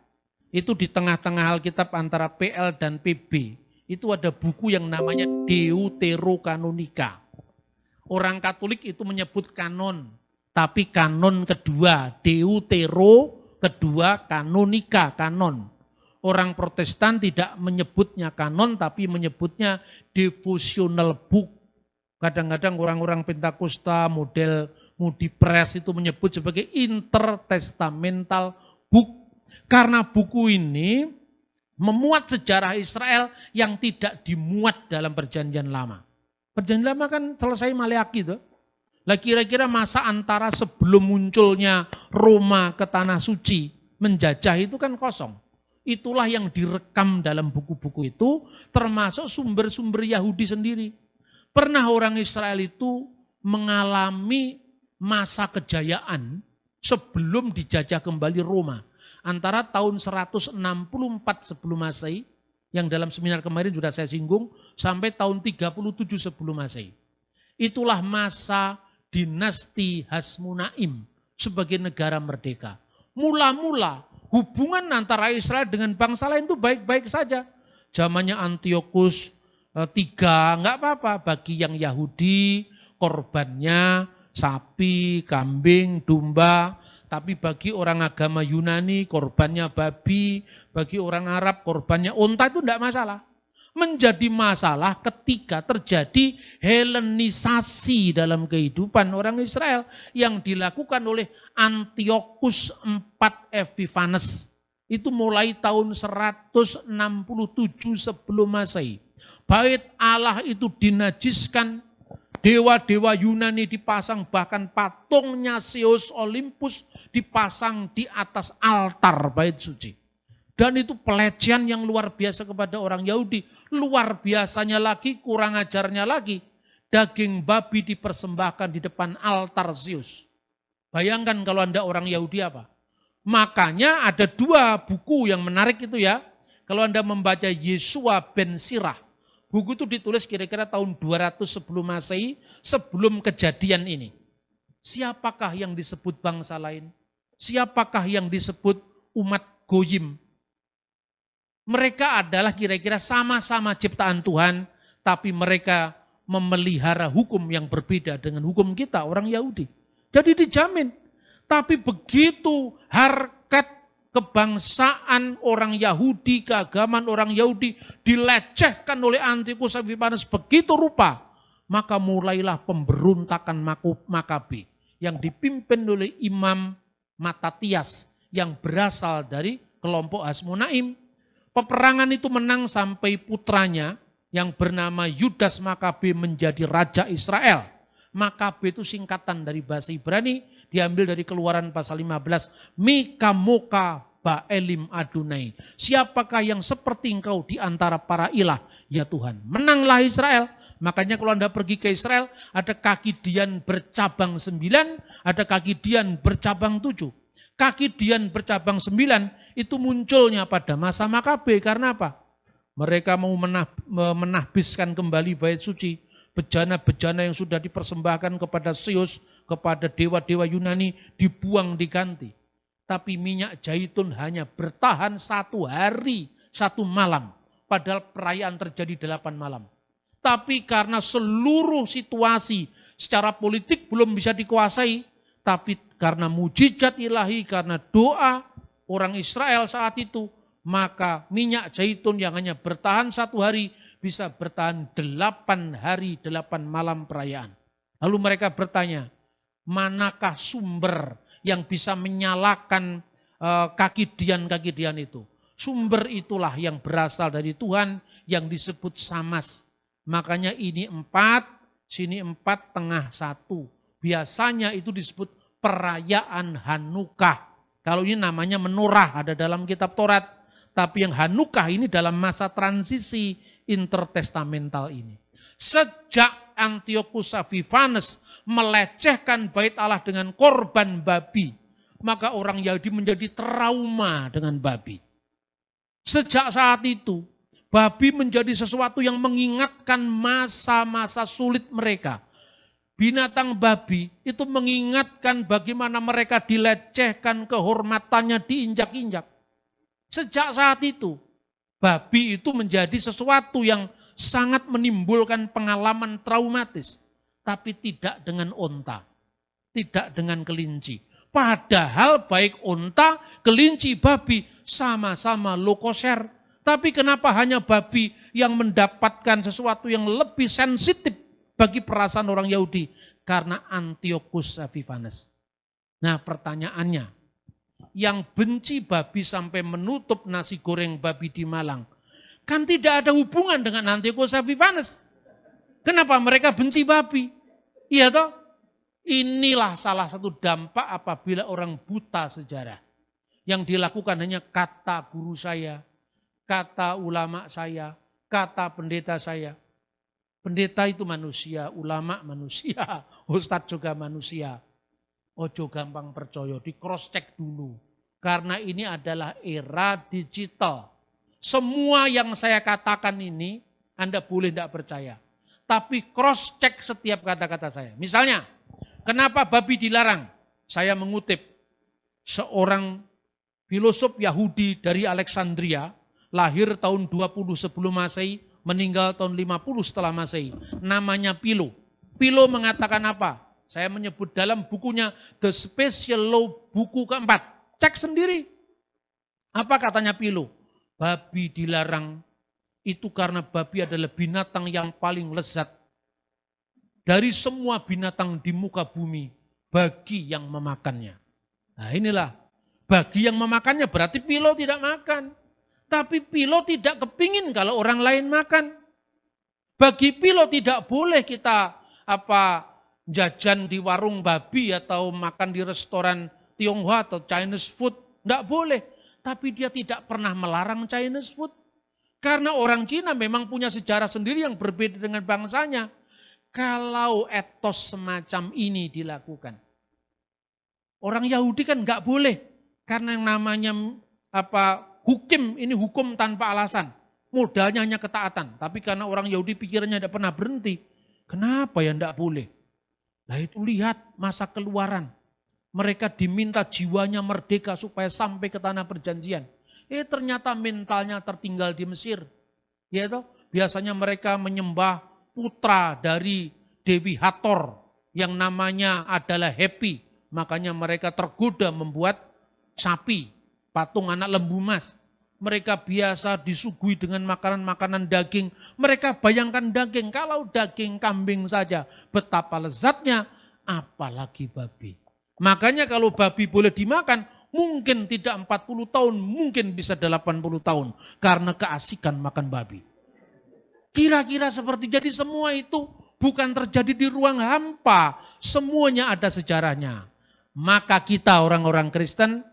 itu di tengah-tengah Alkitab antara PL dan PB, itu ada buku yang namanya Deuterokanonika. Orang Katolik itu menyebut kanon, tapi kanon kedua, Deutero, kedua kanonika, kanon. Orang Protestan tidak menyebutnya kanon, tapi menyebutnya devotional book. Kadang-kadang orang-orang Pentakosta, model Moody Press itu menyebut sebagai intertestamental book. Karena buku ini memuat sejarah Israel yang tidak dimuat dalam Perjanjian Lama. Perjanjian Lama kan selesai Maleakhi itu. Lah kira-kira masa antara sebelum munculnya Roma ke Tanah Suci menjajah itu kan kosong. Itulah yang direkam dalam buku-buku itu, termasuk sumber-sumber Yahudi sendiri. Pernah orang Israel itu mengalami masa kejayaan sebelum dijajah kembali Roma. Antara tahun 164 sebelum Masehi, yang dalam seminar kemarin sudah saya singgung, sampai tahun 37 sebelum Masehi. Itulah masa dinasti Hasmonaim sebagai negara merdeka. Mula-mula hubungan antara Israel dengan bangsa lain itu baik-baik saja. Zamannya Antiochus III, enggak apa-apa. Bagi yang Yahudi, korbannya sapi, kambing, domba. Tapi bagi orang agama Yunani, korbannya babi. Bagi orang Arab, korbannya unta, itu enggak masalah. Menjadi masalah ketika terjadi Helenisasi dalam kehidupan orang Israel yang dilakukan oleh Antiochus IV Epiphanes. Itu mulai tahun 167 sebelum Masehi. Bait Allah itu dinajiskan, dewa-dewa Yunani dipasang, bahkan patungnya Zeus Olympus dipasang di atas altar bait suci. Dan itu pelecehan yang luar biasa kepada orang Yahudi. Luar biasanya lagi, kurang ajarnya lagi. Daging babi dipersembahkan di depan altar Zeus. Bayangkan kalau Anda orang Yahudi apa? Makanya ada dua buku yang menarik itu ya. Kalau Anda membaca Yeshua ben Sirah. Buku itu ditulis kira-kira tahun 200 sebelum Masehi, sebelum kejadian ini. Siapakah yang disebut bangsa lain? Siapakah yang disebut umat Goyim? Mereka adalah kira-kira sama-sama ciptaan Tuhan, tapi mereka memelihara hukum yang berbeda dengan hukum kita, orang Yahudi. Jadi dijamin. Tapi begitu harkat kebangsaan orang Yahudi, keagamaan orang Yahudi dilecehkan oleh Antiochus Epiphanes begitu rupa, maka mulailah pemberontakan Makabe yang dipimpin oleh Imam Matatias yang berasal dari kelompok Hasmonaim. Peperangan itu menang sampai putranya yang bernama Yudas Makabe menjadi raja Israel. Makabe itu singkatan dari bahasa Ibrani, diambil dari Keluaran pasal 15. Mika Moka Baalim Adonai. Siapakah yang seperti engkau di antara para ilah? Ya Tuhan. Menanglah Israel. Makanya kalau Anda pergi ke Israel, ada kaki Dian bercabang 9, ada kaki Dian bercabang 7. Kaki Dian bercabang 9 itu munculnya pada masa Makabe. Karena apa? Mereka mau menahbiskan kembali bait suci. Bejana-bejana yang sudah dipersembahkan kepada Zeus, kepada dewa-dewa Yunani dibuang diganti. Tapi minyak zaitun hanya bertahan 1 hari, 1 malam. Padahal perayaan terjadi 8 malam. Tapi karena seluruh situasi secara politik belum bisa dikuasai, tapi karena mujizat ilahi, karena doa orang Israel saat itu, maka minyak zaitun yang hanya bertahan 1 hari bisa bertahan 8 hari, 8 malam perayaan. Lalu mereka bertanya, manakah sumber yang bisa menyalakan kaki Dian itu? Sumber itulah yang berasal dari Tuhan yang disebut Samas. Makanya ini 4, sini 4, tengah 1. Biasanya itu disebut perayaan Hanukah. Kalau ini namanya menorah, ada dalam kitab Taurat. Tapi yang Hanukah ini dalam masa transisi intertestamental ini. Sejak Antiochus Epiphanes melecehkan bait Allah dengan korban babi, maka orang Yahudi menjadi trauma dengan babi. Sejak saat itu, babi menjadi sesuatu yang mengingatkan masa-masa sulit mereka. Binatang babi itu mengingatkan bagaimana mereka dilecehkan, kehormatannya diinjak-injak. Sejak saat itu, babi itu menjadi sesuatu yang sangat menimbulkan pengalaman traumatis. Tapi tidak dengan onta, tidak dengan kelinci. Padahal baik onta, kelinci, babi sama-sama low kosher. Tapi kenapa hanya babi yang mendapatkan sesuatu yang lebih sensitif bagi perasaan orang Yahudi? Karena Antiochus Epiphanes. Nah pertanyaannya, yang benci babi sampai menutup nasi goreng babi di Malang, kan tidak ada hubungan dengan Antiochus Epiphanes. Kenapa mereka benci babi? Iya toh? Inilah salah satu dampak apabila orang buta sejarah. Yang dilakukan hanya kata guru saya, kata ulama saya, kata pendeta saya. Pendeta itu manusia, ulama manusia, ustadz juga manusia. Ojo gampang percaya, di cross check dulu. Karena ini adalah era digital. Semua yang saya katakan ini Anda boleh tidak percaya. Tapi cross check setiap kata-kata saya. Misalnya, kenapa babi dilarang? Saya mengutip seorang filosof Yahudi dari Alexandria, lahir tahun 20 sebelum Masehi, meninggal tahun 50 setelah Masehi. Namanya Philo. Philo mengatakan apa? Saya menyebut dalam bukunya The Special Law, buku keempat. Cek sendiri. Apa katanya Philo? Babi dilarang itu karena babi adalah binatang yang paling lezat. Dari semua binatang di muka bumi, bagi yang memakannya. Nah inilah, bagi yang memakannya berarti Philo tidak makan. Tapi Philo tidak kepingin kalau orang lain makan. Bagi Philo tidak boleh kita jajan di warung babi atau makan di restoran Tionghoa atau Chinese food. Tidak boleh. Tapi dia tidak pernah melarang Chinese food. Karena orang Cina memang punya sejarah sendiri yang berbeda dengan bangsanya. Kalau etos semacam ini dilakukan. Orang Yahudi kan nggak boleh. Karena yang namanya hukum, ini hukum tanpa alasan. Modalnya hanya ketaatan. Tapi karena orang Yahudi pikirannya tidak pernah berhenti. Kenapa ya tidak boleh? Nah itu lihat masa keluaran. Mereka diminta jiwanya merdeka supaya sampai ke tanah perjanjian. Ternyata mentalnya tertinggal di Mesir. Ya toh? Biasanya mereka menyembah putra dari Dewi Hathor yang namanya adalah Happy. Makanya mereka tergoda membuat sapi, patung anak lembu emas. Mereka biasa disuguhi dengan makanan-makanan daging. Mereka bayangkan daging, kalau daging kambing saja betapa lezatnya, apalagi babi. Makanya kalau babi boleh dimakan, mungkin tidak 40 tahun, mungkin bisa 80 tahun. Karena keasikan makan babi. Kira-kira seperti, jadi semua itu bukan terjadi di ruang hampa. Semuanya ada sejarahnya. Maka kita orang-orang Kristen,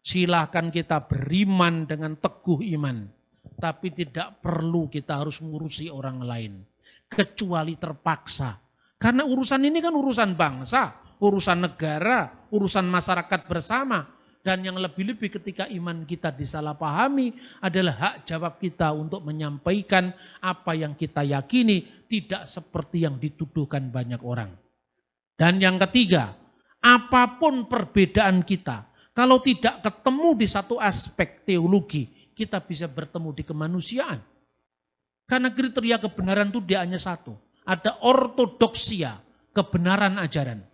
silahkan kita beriman dengan teguh iman. Tapi tidak perlu kita harus ngurusi orang lain. Kecuali terpaksa. Karena urusan ini kan urusan bangsa, urusan negara, urusan masyarakat bersama. Dan yang lebih-lebih ketika iman kita disalahpahami adalah hak jawab kita untuk menyampaikan apa yang kita yakini, tidak seperti yang dituduhkan banyak orang. Dan yang ketiga, apapun perbedaan kita, kalau tidak ketemu di satu aspek teologi, kita bisa bertemu di kemanusiaan. Karena kriteria kebenaran itu dia hanya satu. Ada ortodoksia, kebenaran ajaran.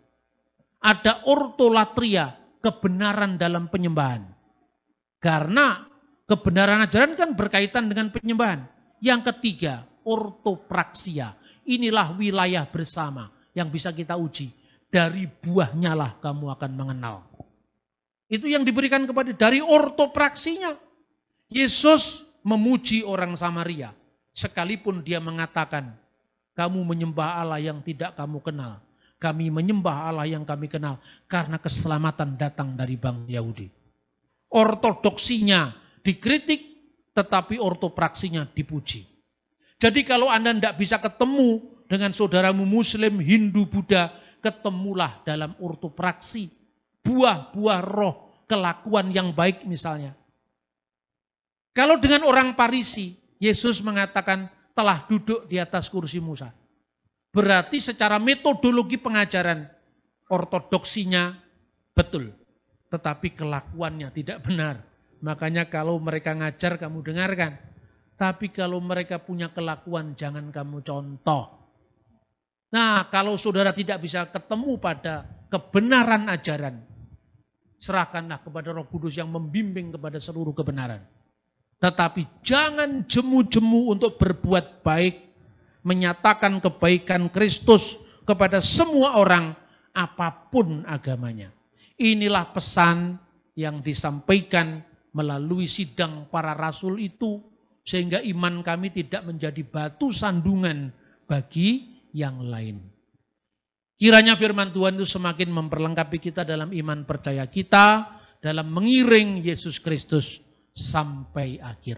Ada ortolatria, kebenaran dalam penyembahan. Karena kebenaran ajaran kan berkaitan dengan penyembahan. Yang ketiga, ortopraksia. Inilah wilayah bersama yang bisa kita uji. Dari buahnya lah kamu akan mengenal. Itu yang diberikan kepada dari ortopraksinya. Yesus memuji orang Samaria. Sekalipun dia mengatakan, kamu menyembah Allah yang tidak kamu kenal. Kami menyembah Allah yang kami kenal. Karena keselamatan datang dari bangsa Yahudi. Ortodoksinya dikritik, tetapi ortopraksinya dipuji. Jadi kalau Anda tidak bisa ketemu dengan saudaramu Muslim, Hindu, Buddha, ketemulah dalam ortopraksi. Buah-buah roh, kelakuan yang baik misalnya. Kalau dengan orang Farisi, Yesus mengatakan telah duduk di atas kursi Musa. Berarti secara metodologi pengajaran, ortodoksinya betul. Tetapi kelakuannya tidak benar. Makanya kalau mereka ngajar kamu dengarkan. Tapi kalau mereka punya kelakuan jangan kamu contoh. Nah kalau saudara tidak bisa ketemu pada kebenaran ajaran, serahkanlah kepada Roh Kudus yang membimbing kepada seluruh kebenaran. Tetapi jangan jemu-jemu untuk berbuat baik, menyatakan kebaikan Kristus kepada semua orang, apapun agamanya. Inilah pesan yang disampaikan melalui sidang para rasul itu, sehingga iman kami tidak menjadi batu sandungan bagi yang lain. Kiranya firman Tuhan itu semakin memperlengkapi kita dalam iman percaya kita, dalam mengiring Yesus Kristus sampai akhir.